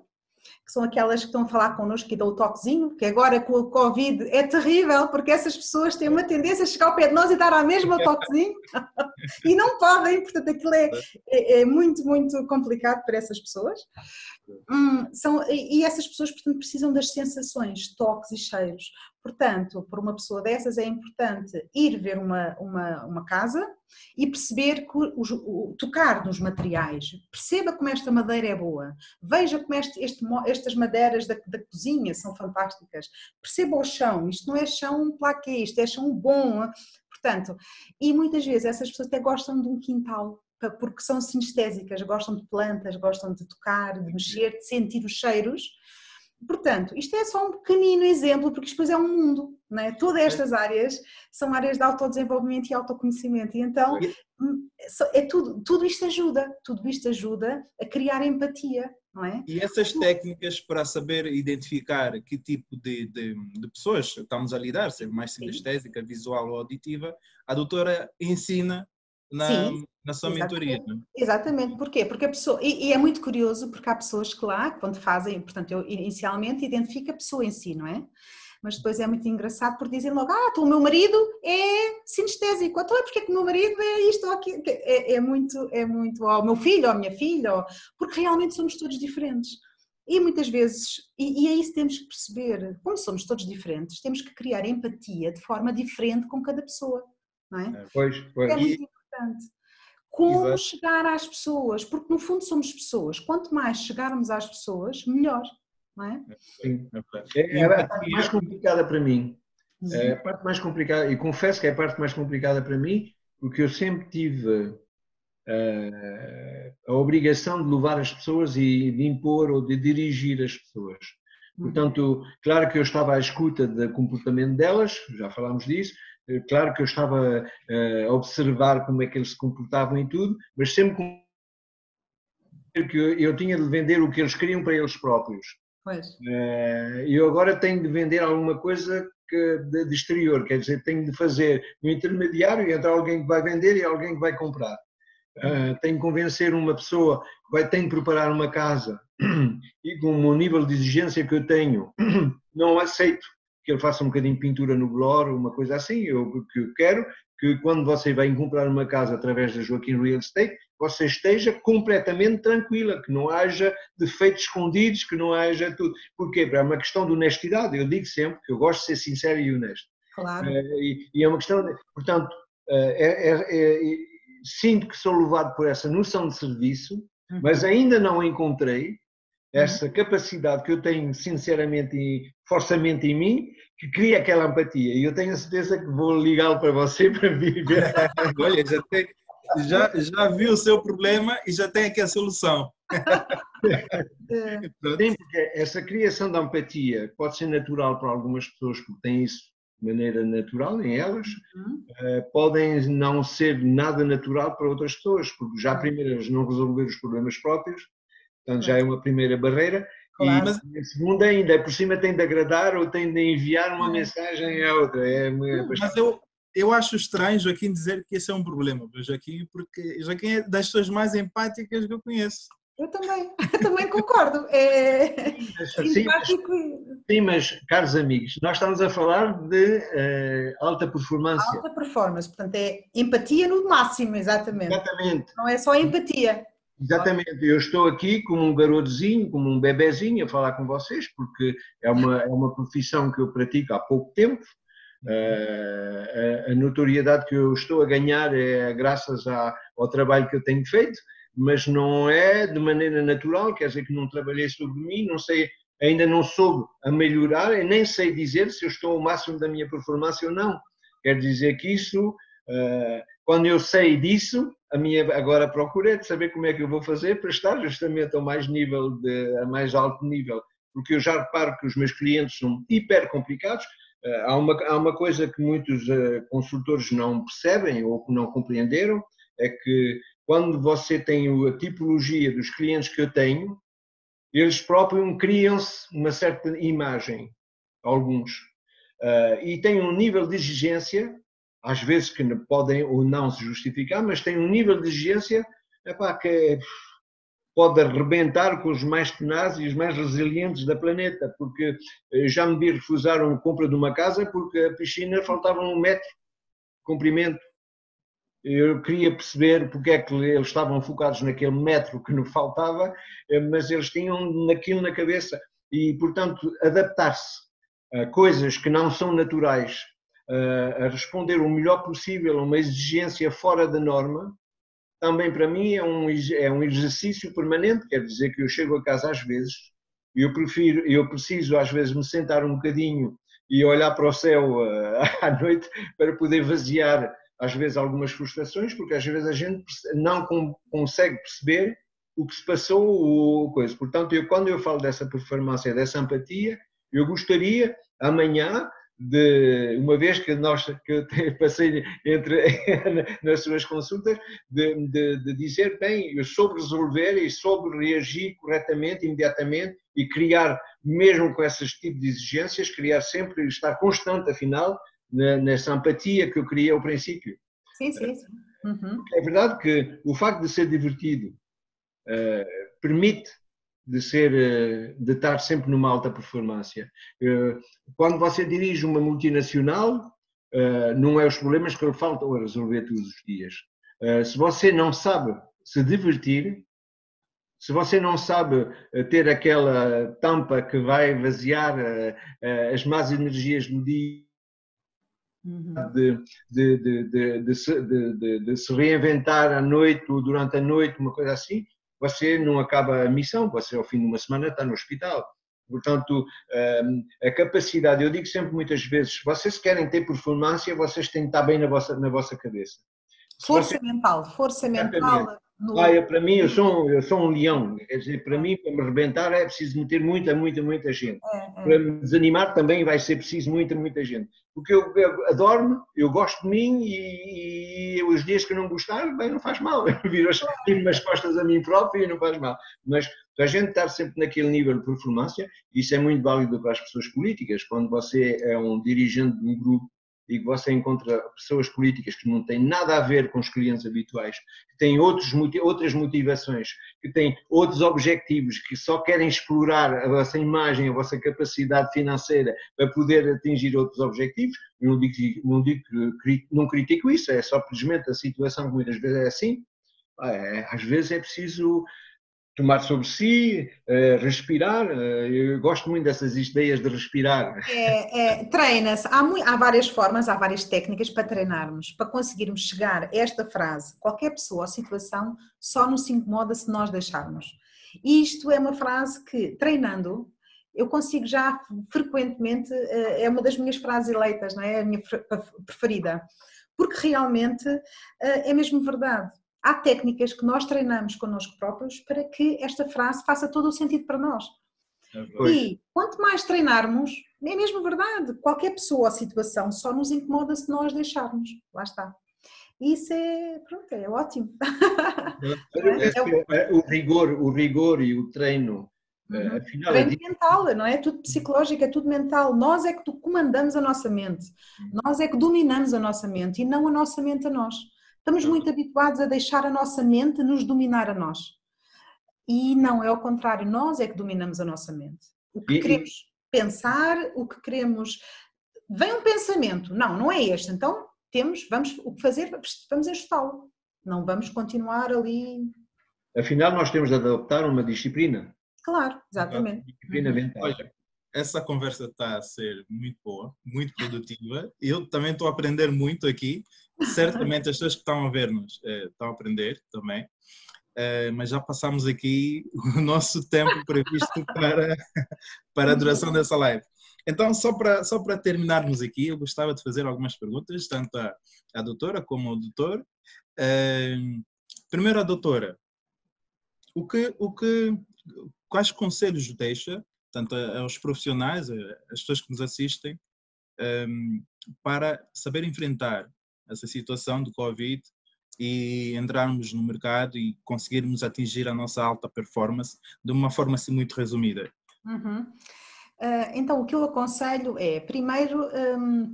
que são aquelas que estão a falar connosco e dão o toquezinho, que agora com o Covid é terrível, porque essas pessoas têm uma tendência a chegar ao pé de nós e dar à mesma o toquezinho, e não podem, portanto aquilo é muito, muito complicado para essas pessoas. E essas pessoas, portanto, precisam das sensações, toques e cheiros. Portanto, para uma pessoa dessas é importante ir ver uma casa e perceber, tocar nos materiais, perceba como esta madeira é boa, veja como estas madeiras da cozinha são fantásticas, perceba o chão, isto não é chão plaqué, isto é chão bom, portanto, e muitas vezes essas pessoas até gostam de um quintal, porque são sinestésicas, gostam de plantas, gostam de tocar, de mexer, de sentir os cheiros. Portanto, isto é só um pequenino exemplo, porque depois é um mundo, não é? Todas estas áreas são áreas de autodesenvolvimento e autoconhecimento, e então tudo isto ajuda a criar empatia, não é? E essas técnicas para saber identificar que tipo de pessoas estamos a lidar, se é mais sinestésica, visual ou auditiva, a doutora ensina na sua mentoria. Não é? Exatamente, porquê? Porque a pessoa, e é muito curioso porque há pessoas que lá, quando fazem, portanto eu inicialmente identifico a pessoa em si, não é? Mas depois é muito engraçado por dizem logo, então o meu marido é sinestésico, então é porque é que o meu marido é isto ou aquilo, é muito, ou o meu filho ou a minha filha, porque realmente somos todos diferentes. E muitas vezes, e é isso que temos que perceber, como somos todos diferentes, temos que criar empatia de forma diferente com cada pessoa, não é? Pois. É muito importante. Como chegar às pessoas, porque no fundo somos pessoas, quanto mais chegarmos às pessoas, melhor, não é? Sim. É a parte mais complicada para mim. É a parte mais complicada, e confesso que é a parte mais complicada para mim, porque eu sempre tive a obrigação de levar as pessoas e de impor ou de dirigir as pessoas. Portanto, claro que eu estava à escuta do comportamento delas, já falámos disso, claro que eu estava a observar como é que eles se comportavam e tudo, mas sempre que eu tinha de vender o que eles queriam para eles próprios. Pois. Eu agora tenho de vender alguma coisa de exterior, quer dizer, tenho de fazer um intermediário entre alguém que vai vender e alguém que vai comprar. Tenho que convencer uma pessoa que tem de preparar uma casa e com o nível de exigência que eu tenho, não aceito que ele faça um bocadinho de pintura no blor, uma coisa assim. Eu quero que quando você vai comprar uma casa através da Joaquim Real Estate, você esteja completamente tranquila, que não haja defeitos escondidos, que não haja tudo. Porquê? É uma questão de honestidade. Eu digo sempre que eu gosto de ser sincero e honesto. Claro. E é uma questão, portanto, sinto que sou louvado por essa noção de serviço, mas ainda não encontrei essa capacidade que eu tenho sinceramente e forçamente em mim, que cria aquela empatia. E eu tenho a certeza que vou ligá-lo para você para vir ver. Olha, já vi o seu problema e já tem aqui a solução. Sim, porque essa criação da empatia pode ser natural para algumas pessoas porque têm isso de maneira natural em elas, podem não ser nada natural para outras pessoas, porque já primeiro eles não resolveram os problemas próprios, portanto já é uma primeira barreira, claro. E a segunda ainda, por cima tem de agradar ou tem de enviar uma mensagem à outra. Mas eu acho estranho Joaquim dizer que esse é um problema, Joaquim, porque Joaquim é das pessoas mais empáticas que eu conheço. Eu também concordo. Sim, mas, caros amigos, nós estamos a falar de alta performance. Alta performance, portanto é empatia no máximo, exatamente. Exatamente. Não é só empatia. Exatamente, eu estou aqui como um garotozinho, como um bebezinho a falar com vocês, porque é uma profissão que eu pratico há pouco tempo. A notoriedade que eu estou a ganhar é graças ao trabalho que eu tenho feito, mas não é de maneira natural, quer dizer que não trabalhei sobre mim, não sei, ainda não soube a melhorar, e nem sei dizer se eu estou ao máximo da minha performance ou não. Quer dizer que isso, quando eu sei disso, a minha agora procura é de saber como é que eu vou fazer para estar justamente ao mais alto nível, porque eu já reparo que os meus clientes são hiper complicados. Há uma coisa que muitos consultores não percebem ou que não compreenderam, é que quando você tem a tipologia dos clientes que eu tenho, eles próprios criam-se uma certa imagem, alguns, e têm um nível de exigência, às vezes que podem ou não se justificar, mas têm um nível de exigência que pode arrebentar com os mais tenazes e os mais resilientes da planeta, porque já me vi refusar a compra de uma casa porque a piscina faltava 1 metro de comprimento. Eu queria perceber porque é que eles estavam focados naquele metro que nos faltava, mas eles tinham aquilo na cabeça. E, portanto, adaptar-se a coisas que não são naturais, a responder o melhor possível a uma exigência fora da norma, também para mim é um exercício permanente. Quer dizer que eu chego a casa às vezes, e eu preciso às vezes me sentar um bocadinho e olhar para o céu à noite para poder vaziar às vezes algumas frustrações, porque às vezes a gente não consegue perceber o que se passou ou coisa. Portanto, quando eu falo dessa performance, dessa empatia, eu gostaria amanhã, uma vez que eu passei nas suas consultas, de dizer, bem, eu soube resolver e soube reagir corretamente, imediatamente, e criar, mesmo com esses tipos de exigências, estar constante, afinal, nessa empatia que eu criei ao princípio. Sim. Uhum. É verdade que o facto de ser divertido permite de estar sempre numa alta performance. Quando você dirige uma multinacional, não é os problemas que lhe faltam a resolver todos os dias. Se você não sabe se divertir, se você não sabe ter aquela tampa que vai vaziar as más energias do dia, de se reinventar à noite ou durante a noite, uma coisa assim, você não acaba a missão, você ao fim de uma semana está no hospital. Portanto, a capacidade, eu digo sempre muitas vezes, se vocês querem ter performance, vocês têm que estar bem na vossa cabeça. Força mental Para mim, eu sou um leão. Quer dizer, para mim, para me rebentar, é preciso meter muita gente. Para me desanimar também vai ser preciso muita gente. Porque eu adoro-me, eu gosto de mim e os dias que eu não gostar, bem, não faz mal. Eu viro-me as costas a mim próprio e não faz mal. Mas a gente estar sempre naquele nível de performance, isso é muito válido para as pessoas políticas. Quando você é um dirigente de um grupo e que você encontra pessoas políticas que não têm nada a ver com os clientes habituais, que têm outras motivações, que têm outros objetivos, que só querem explorar a vossa imagem, a vossa capacidade financeira para poder atingir outros objetivos. Eu não critico isso, é só simplesmente a situação que muitas vezes é assim. Às vezes é preciso tomar sobre si, respirar. Eu gosto muito dessas ideias de respirar. Treina-se. Há várias formas, há várias técnicas para treinarmos, para conseguirmos chegar a esta frase. Qualquer pessoa ou situação só nos incomoda se nós deixarmos. E isto é uma frase que, treinando, eu consigo já frequentemente, é uma das minhas frases eleitas, não é? A minha preferida. Porque realmente é mesmo verdade. Há técnicas que nós treinamos connosco próprios para que esta frase faça todo o sentido para nós. E quanto mais treinarmos, é mesmo verdade, qualquer pessoa ou situação só nos incomoda se nós deixarmos. Lá está. Isso é ótimo. O rigor e o treino. Afinal, treino mental, não é? Tudo psicológico, é tudo mental. Nós é que comandamos a nossa mente. Nós é que dominamos a nossa mente e não a nossa mente a nós. Estamos muito habituados a deixar a nossa mente nos dominar a nós. E não, é ao contrário, nós é que dominamos a nossa mente. O que queremos pensar, o que queremos... Vem um pensamento, não é este, então o que fazer? Vamos ajustá-lo. Não vamos continuar ali... Afinal, nós temos de adoptar uma disciplina. Claro, exatamente. Disciplina mental. Olha, essa conversa está a ser muito boa, muito produtiva. Eu também estou a aprender muito aqui. Certamente as pessoas que estão a ver-nos estão a aprender também. Mas já passamos aqui o nosso tempo previsto para a duração dessa live. Então, só para terminarmos aqui, eu gostava de fazer algumas perguntas, tanto à doutora como ao doutor. Primeiro, a doutora. Quais conselhos deixa, tanto aos profissionais, às pessoas que nos assistem, para saber enfrentar essa situação do Covid e entrarmos no mercado e conseguirmos atingir a nossa alta performance de uma forma assim muito resumida? Então, o que eu aconselho é, primeiro,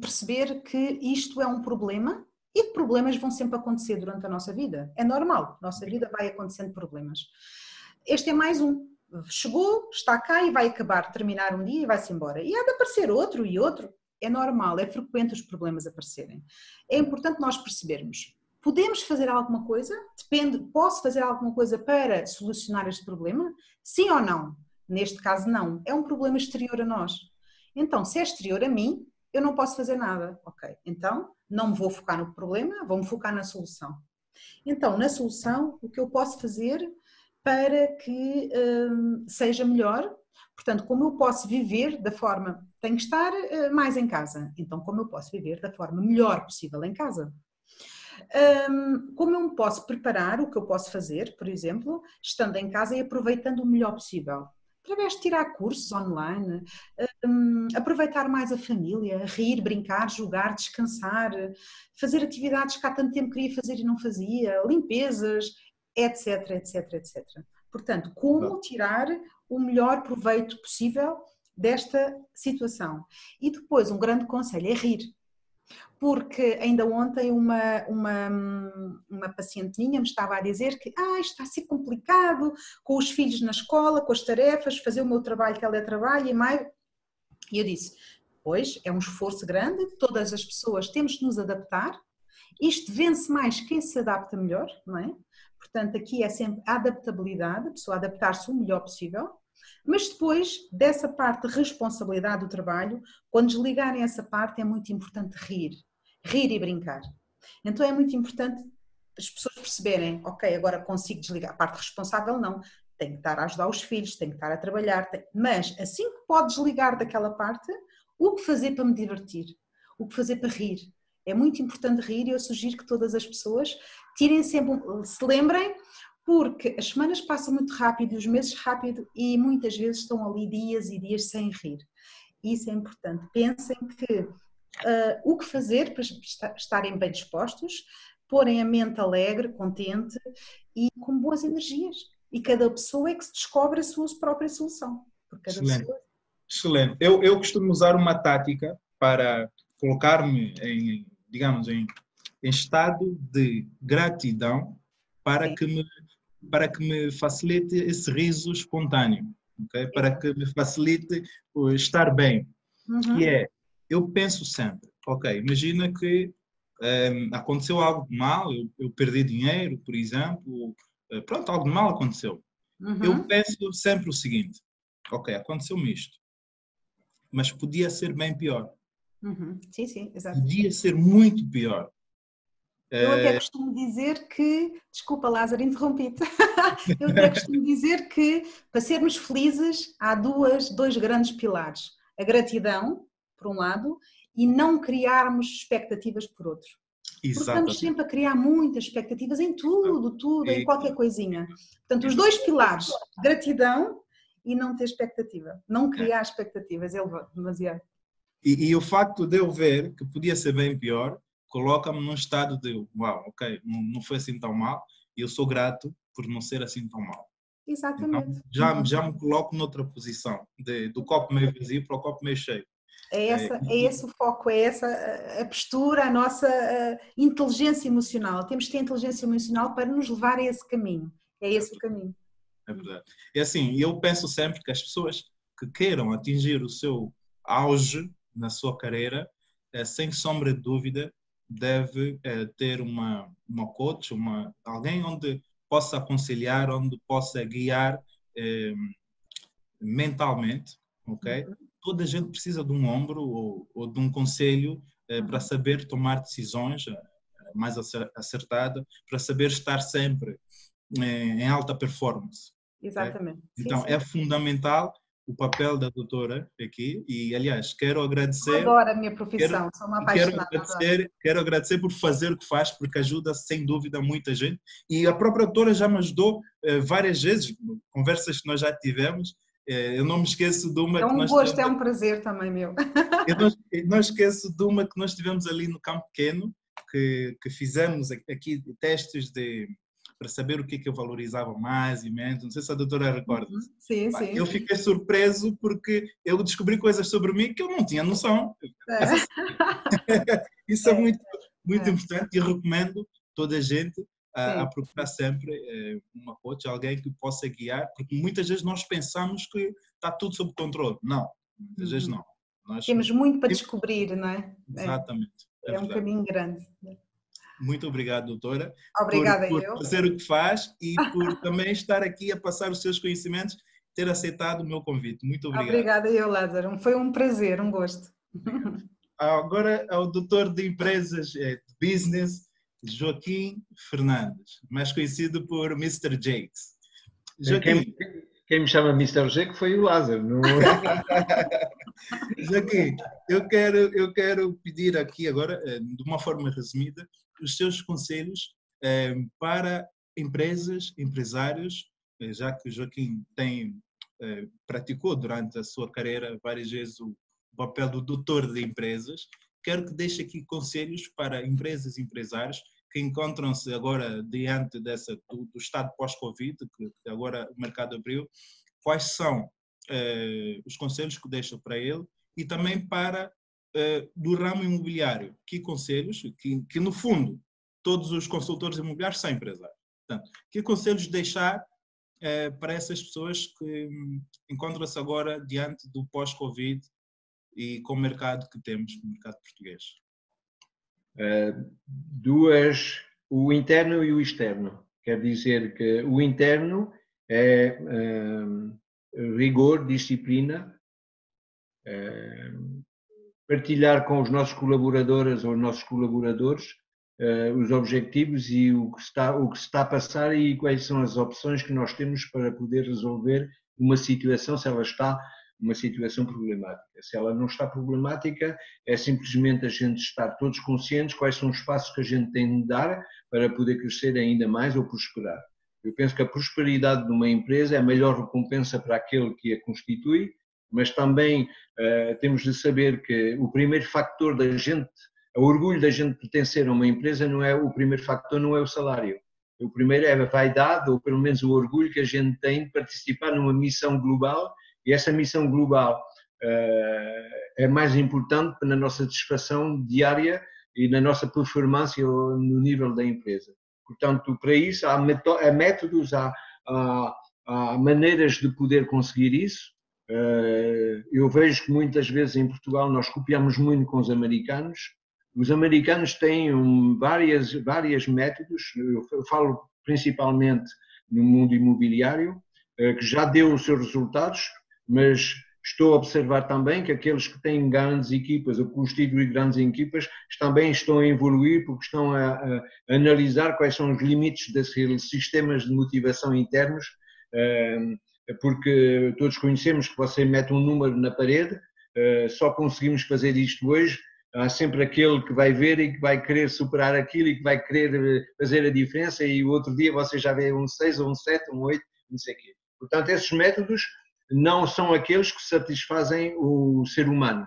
perceber que isto é um problema e que problemas vão sempre acontecer durante a nossa vida. É normal, nossa vida vai acontecendo problemas. Este é mais um. Chegou, está cá e vai acabar, terminar um dia e vai-se embora. E há de aparecer outro e outro. É normal, é frequente os problemas aparecerem. É importante nós percebermos. Podemos fazer alguma coisa? Depende, posso fazer alguma coisa para solucionar este problema? Sim ou não? Neste caso, não. É um problema exterior a nós. Então, se é exterior a mim, eu não posso fazer nada. Ok, então não me vou focar no problema, vou-me focar na solução. Então, na solução, o que eu posso fazer para que seja melhor? Portanto, como eu posso viver da forma... Tenho que estar mais em casa. Então, como eu posso viver da forma melhor possível em casa? Como eu me posso preparar, o que eu posso fazer, por exemplo, estando em casa e aproveitando o melhor possível? Através de tirar cursos online, aproveitar mais a família, rir, brincar, jogar, descansar, fazer atividades que há tanto tempo queria fazer e não fazia, limpezas, etc, etc, etc. Portanto, como tirar o melhor proveito possível desta situação? E depois, um grande conselho é rir. Porque ainda ontem uma paciente minha me estava a dizer que está a ser complicado com os filhos na escola, com as tarefas, fazer o meu trabalho, teletrabalho e mais. E eu disse, pois, é um esforço grande, todas as pessoas temos de nos adaptar, isto vence mais quem se adapta melhor, não é? Portanto, aqui é sempre a adaptabilidade, a pessoa adaptar-se o melhor possível. Mas depois dessa parte de responsabilidade do trabalho, quando desligarem essa parte é muito importante rir e brincar. Então é muito importante as pessoas perceberem, ok, agora consigo desligar, a parte responsável não, tenho que estar a ajudar os filhos, tenho que estar a trabalhar, mas assim que pode desligar daquela parte, o que fazer para me divertir? O que fazer para rir? É muito importante rir e eu sugiro que todas as pessoas tirem sempre, se lembrem Porque as semanas passam muito rápido, os meses rápido e muitas vezes estão ali dias e dias sem rir. Isso é importante. Pensem que o que fazer para estarem bem dispostos, porem a mente alegre, contente e com boas energias. E cada pessoa é que se descobre a sua própria solução. Porque cada Excelente. pessoa... Excelente. Eu costumo usar uma tática para colocar-me em, digamos, em estado de gratidão para Sim. para que me facilite esse riso espontâneo, okay? Para que me facilite o estar bem. Que é, eu penso sempre, ok, imagina que aconteceu algo de mal, eu perdi dinheiro, por exemplo, pronto, algo de mal aconteceu. Eu penso sempre o seguinte, ok, aconteceu-me isto, mas podia ser bem pior. Sim, sim, exato. Podia ser muito pior. Eu até costumo dizer que, desculpa Lázaro, interrompi-te, eu até costumo dizer que para sermos felizes há dois grandes pilares, a gratidão, por um lado, e não criarmos expectativas por outro. Porque estamos sempre a criar muitas expectativas em tudo, em qualquer coisinha. Portanto, os dois pilares, gratidão e não ter expectativa, não criar expectativas, é demasiado. E o facto de eu ver que podia ser bem pior, coloca-me num estado de, uau, ok, não foi assim tão mal, e eu sou grato por não ser assim tão mal. Exatamente. Então, já me coloco noutra posição, do copo meio vazio para o copo meio cheio. É esse o foco, é essa a postura, a nossa inteligência emocional. Temos que ter inteligência emocional para nos levar a esse caminho. É esse o caminho. É verdade. E assim, eu penso sempre que as pessoas que queiram atingir o seu auge na sua carreira, sem sombra de dúvida, deve ter uma coach, alguém onde possa aconselhar, onde possa guiar mentalmente, ok? Toda a gente precisa de um ombro ou de um conselho para saber tomar decisões mais acertadas, para saber estar sempre em alta performance. Exatamente. Okay? Então, sim. É fundamental o papel da doutora aqui e, aliás, quero agradecer... Eu adoro a minha profissão, sou uma apaixonada. Quero agradecer por fazer o que faz, porque ajuda, sem dúvida, muita gente. E a própria doutora já me ajudou várias vezes, conversas que nós já tivemos. Eu não me esqueço de uma que nós tivemos... É um prazer também, meu. Eu não esqueço de uma que nós tivemos ali no Campo Pequeno, que fizemos aqui testes para saber o que eu valorizava mais e menos. Não sei se a doutora recorda-se. Sim. Eu fiquei surpreso porque eu descobri coisas sobre mim que eu não tinha noção. Isso é muito importante e recomendo toda a gente a procurar sempre uma coach, alguém que possa guiar, porque muitas vezes nós pensamos que está tudo sob controle. Não, muitas vezes não. Temos muito para descobrir, não é? Exatamente. É um caminho grande. Muito obrigado, doutora, Obrigada por eu. fazer o que faz e por também estar aqui a passar os seus conhecimentos, ter aceitado o meu convite. Muito obrigado. Obrigada eu, Lázaro. Foi um prazer, um gosto. Agora ao doutor de empresas de business, Joaquim Fernandes, mais conhecido por Mr. Jakes. Joaquim. Quem me chama Mr. Jake foi o Lázaro. Não... Joaquim, eu quero pedir aqui agora, de uma forma resumida, os seus conselhos para empresas, empresários, já que o Joaquim praticou durante a sua carreira várias vezes o papel do doutor de empresas. Quero que deixe aqui conselhos para empresas e empresários que encontram-se agora diante do estado pós-Covid, que agora o mercado abriu. Quais são os conselhos que deixam para ele e também para do ramo imobiliário? Que conselhos, que no fundo todos os consultores imobiliários são empresários. Portanto, que conselhos deixar para essas pessoas que encontram-se agora diante do pós-Covid e com o mercado que temos, o mercado português? O interno e o externo. Quer dizer que o interno é rigor, disciplina, partilhar com os nossos colaboradoras ou nossos colaboradores os objetivos e o que se está a passar e quais são as opções que nós temos para poder resolver uma situação, se ela está uma situação problemática. Se ela não está problemática, é simplesmente a gente estar todos conscientes quais são os passos que a gente tem de dar para poder crescer ainda mais ou prosperar. Eu penso que a prosperidade de uma empresa é a melhor recompensa para aquele que a constitui, mas também temos de saber que o primeiro factor da gente, o orgulho da gente pertencer a uma empresa, não é o primeiro factor, não é o salário. O primeiro é a vaidade, ou pelo menos o orgulho que a gente tem de participar numa missão global, e essa missão global é mais importante na nossa satisfação diária e na nossa performance no nível da empresa. Portanto, para isso há métodos, há maneiras de poder conseguir isso. Eu vejo que muitas vezes em Portugal nós copiamos muito com os americanos. Os americanos têm vários métodos, eu falo principalmente no mundo imobiliário, que já deu os seus resultados, mas estou a observar também que aqueles que têm grandes equipas ou constituem grandes equipas também estão a evoluir porque estão a analisar quais são os limites desses sistemas de motivação internos, porque todos conhecemos que você mete um número na parede, só conseguimos fazer isto hoje. Há sempre aquele que vai ver e que vai querer superar aquilo e que vai querer fazer a diferença, e o outro dia você já vê um 6 ou um 7, um 8, não sei o quê. Portanto, esses métodos não são aqueles que satisfazem o ser humano.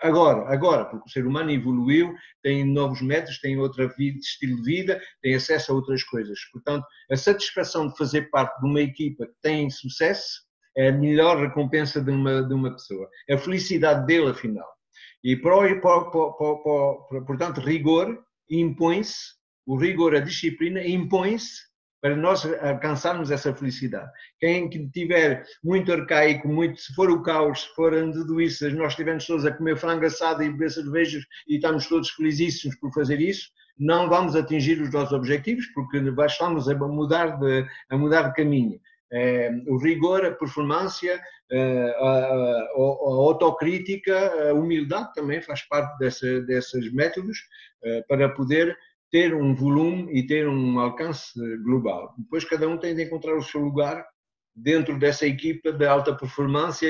Agora, porque o ser humano evoluiu, tem novos métodos, tem outra vida, estilo de vida, tem acesso a outras coisas. Portanto, a satisfação de fazer parte de uma equipa que tem sucesso é a melhor recompensa de uma pessoa. A felicidade dele, afinal. E, portanto, rigor impõe-se, o rigor, a disciplina impõe-se para nós alcançarmos essa felicidade. Quem tiver muito arcaico, se for o caos, se for tudo isso, nós estivermos todos a comer frango assado e beber cervejas e estamos todos felizíssimos por fazer isso, não vamos atingir os nossos objetivos porque estamos a mudar de caminho. O rigor, a performance, a autocrítica, a humildade também faz parte desses métodos para poder ter um volume e ter um alcance global. Depois cada um tem de encontrar o seu lugar dentro dessa equipa de alta performance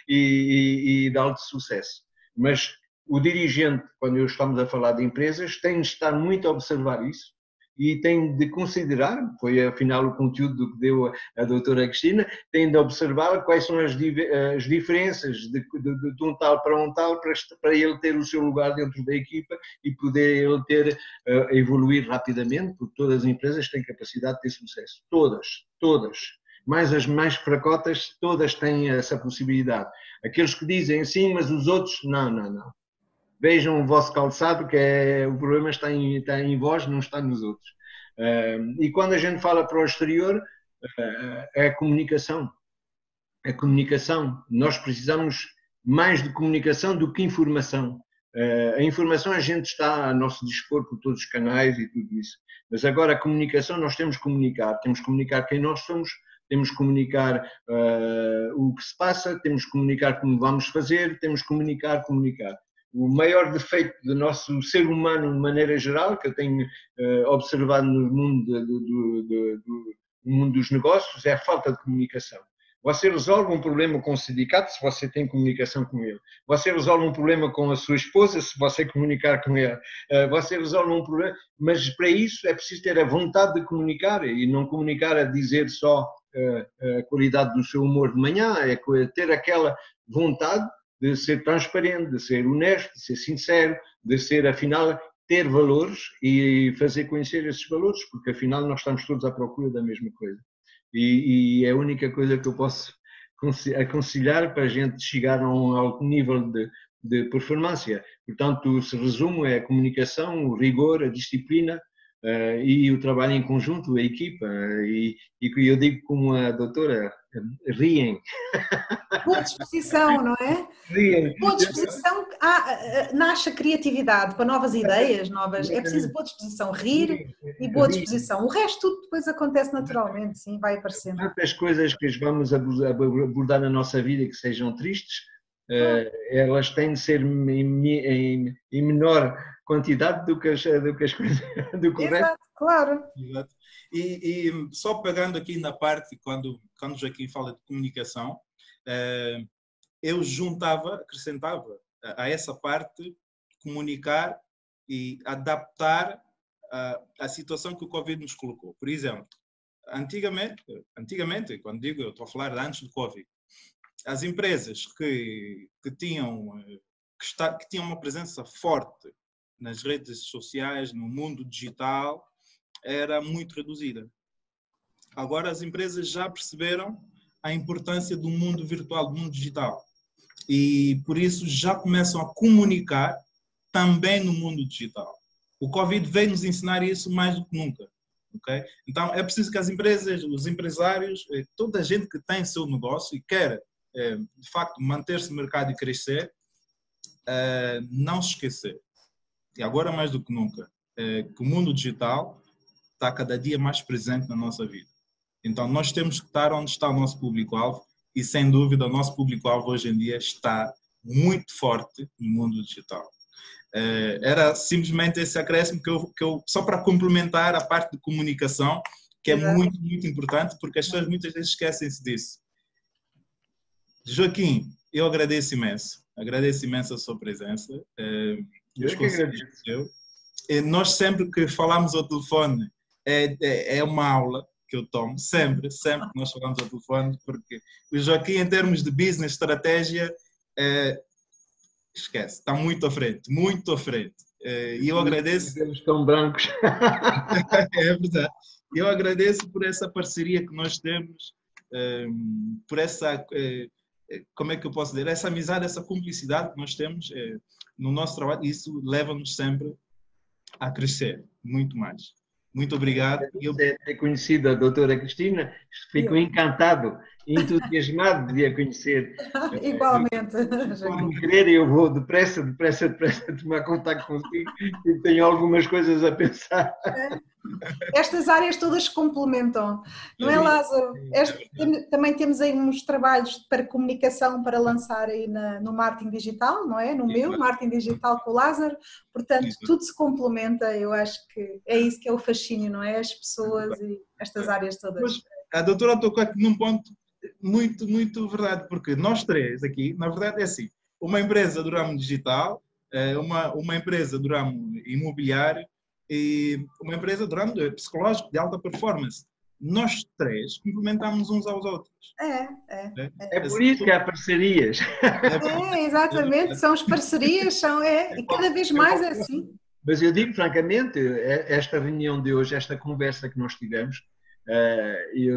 e de alto sucesso. Mas o dirigente, quando estamos a falar de empresas, tem de estar muito a observar isso e tem de considerar, foi afinal o conteúdo que deu a doutora Cristina, tem de observar quais são as diferenças de um tal para ele ter o seu lugar dentro da equipa e poder ele evoluir rapidamente, porque todas as empresas têm capacidade de ter sucesso. Todas. Mais as mais fracotas, todas têm essa possibilidade. Aqueles que dizem sim, mas os outros, não. Vejam o vosso calçado, que o problema está em vós, não está nos outros. E quando a gente fala para o exterior, é a comunicação. A comunicação. Nós precisamos mais de comunicação do que informação. A informação a gente está a nosso dispor por todos os canais e tudo isso. Mas agora a comunicação, nós temos que comunicar. Temos que comunicar quem nós somos, temos que comunicar o que se passa, temos que comunicar como vamos fazer, temos que comunicar. O maior defeito do nosso ser humano, de maneira geral, que eu tenho observado no mundo dos negócios, é a falta de comunicação. Você resolve um problema com o sindicato se você tem comunicação com ele. Você resolve um problema com a sua esposa se você comunicar com ela. Você resolve um problema, mas para isso é preciso ter a vontade de comunicar e não comunicar a dizer só a qualidade do seu humor de manhã, é ter aquela vontade de ser transparente, de ser honesto, de ser sincero, de ser, afinal, ter valores e fazer conhecer esses valores, porque, afinal, nós estamos todos à procura da mesma coisa. E é a única coisa que eu posso aconselhar para a gente chegar a um alto nível de performance. Portanto, se resumo, é a comunicação, o rigor, a disciplina e o trabalho em conjunto, a equipa. E eu digo como a doutora, riem. Boa disposição, não é? Riem. Boa disposição, nasce a criatividade para novas ideias, é preciso boa disposição, rir e boa disposição. O resto tudo depois acontece naturalmente, sim, vai aparecendo. Tantas coisas que vamos abordar na nossa vida que sejam tristes, elas têm de ser em menor quantidade do que as coisas do que o resto. Exato, claro. Exato. E só pegando aqui na parte, quando o Joaquim fala de comunicação, eu acrescentava a essa parte comunicar e adaptar a situação que o Covid nos colocou. Por exemplo, antigamente, quando digo, eu estou a falar de antes do Covid, as empresas que tinham uma presença forte nas redes sociais, no mundo digital, era muito reduzida. Agora as empresas já perceberam a importância do mundo virtual, do mundo digital. E por isso já começam a comunicar também no mundo digital. O Covid veio nos ensinar isso mais do que nunca. Okay? Então é preciso que as empresas, os empresários, toda a gente que tem seu negócio e quer, de facto, manter-se no mercado e crescer, não se esquecer, e agora mais do que nunca, que o mundo digital está cada dia mais presente na nossa vida. Então nós temos que estar onde está o nosso público-alvo e, sem dúvida, o nosso público-alvo hoje em dia está muito forte no mundo digital. Era simplesmente esse acréscimo que eu só para complementar a parte de comunicação, que é muito, muito importante, porque as pessoas muitas vezes esquecem-se disso. Joaquim, eu agradeço imenso a sua presença. Eu que agradeço. Nós sempre que falamos ao telefone, é uma aula que eu tomo, sempre que nós falamos ao telefone, porque o Joaquim, em termos de business, estratégia, esquece, está muito à frente, muito à frente. E eu agradeço... Estão brancos. É verdade. Eu agradeço por essa parceria que nós temos, por essa... como é que eu posso dizer? Essa amizade, essa cumplicidade que nós temos no nosso trabalho, isso leva-nos sempre a crescer muito mais. Muito obrigado. Ter conhecido a doutora Cristina, fico encantado, entusiasmado de a conhecer. Igualmente. Pode me querer, eu vou depressa tomar contato contigo e tenho algumas coisas a pensar. Estas áreas todas se complementam, não é, Lázaro? Também temos aí uns trabalhos para comunicação para lançar aí no marketing digital, não é? No meu marketing digital com o Lázaro, portanto tudo se complementa. Eu acho que é isso que é o fascínio, não é? As pessoas e estas áreas todas. Mas a doutora tocou aqui num ponto muito, muito verdade, porque nós três aqui, na verdade é assim, uma empresa do ramo digital, uma empresa do ramo imobiliário e uma empresa do ramo psicológico de alta performance. Nós três complementamos uns aos outros. É por isso que há parcerias. Exatamente, são as parcerias, e cada vez mais é assim. Mas eu digo francamente, esta reunião de hoje, esta conversa que nós tivemos,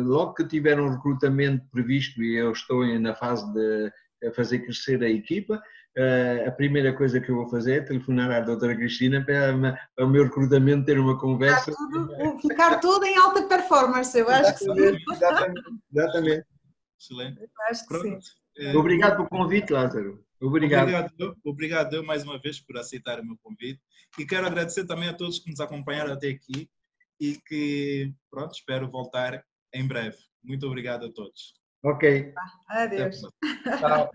logo que tiver um recrutamento previsto e eu estou na fase de fazer crescer a equipa, a primeira coisa que eu vou fazer é telefonar à doutora Cristina para o meu recrutamento ter uma conversa. Ficar tudo em alta performance, eu acho que sim. Exatamente. Excelente. Eu acho que sim. Obrigado pelo convite, Lázaro. Obrigado eu mais uma vez por aceitar o meu convite e quero agradecer também a todos que nos acompanharam até aqui e que, pronto, espero voltar em breve. Muito obrigado a todos. Ok. Adeus. Tchau.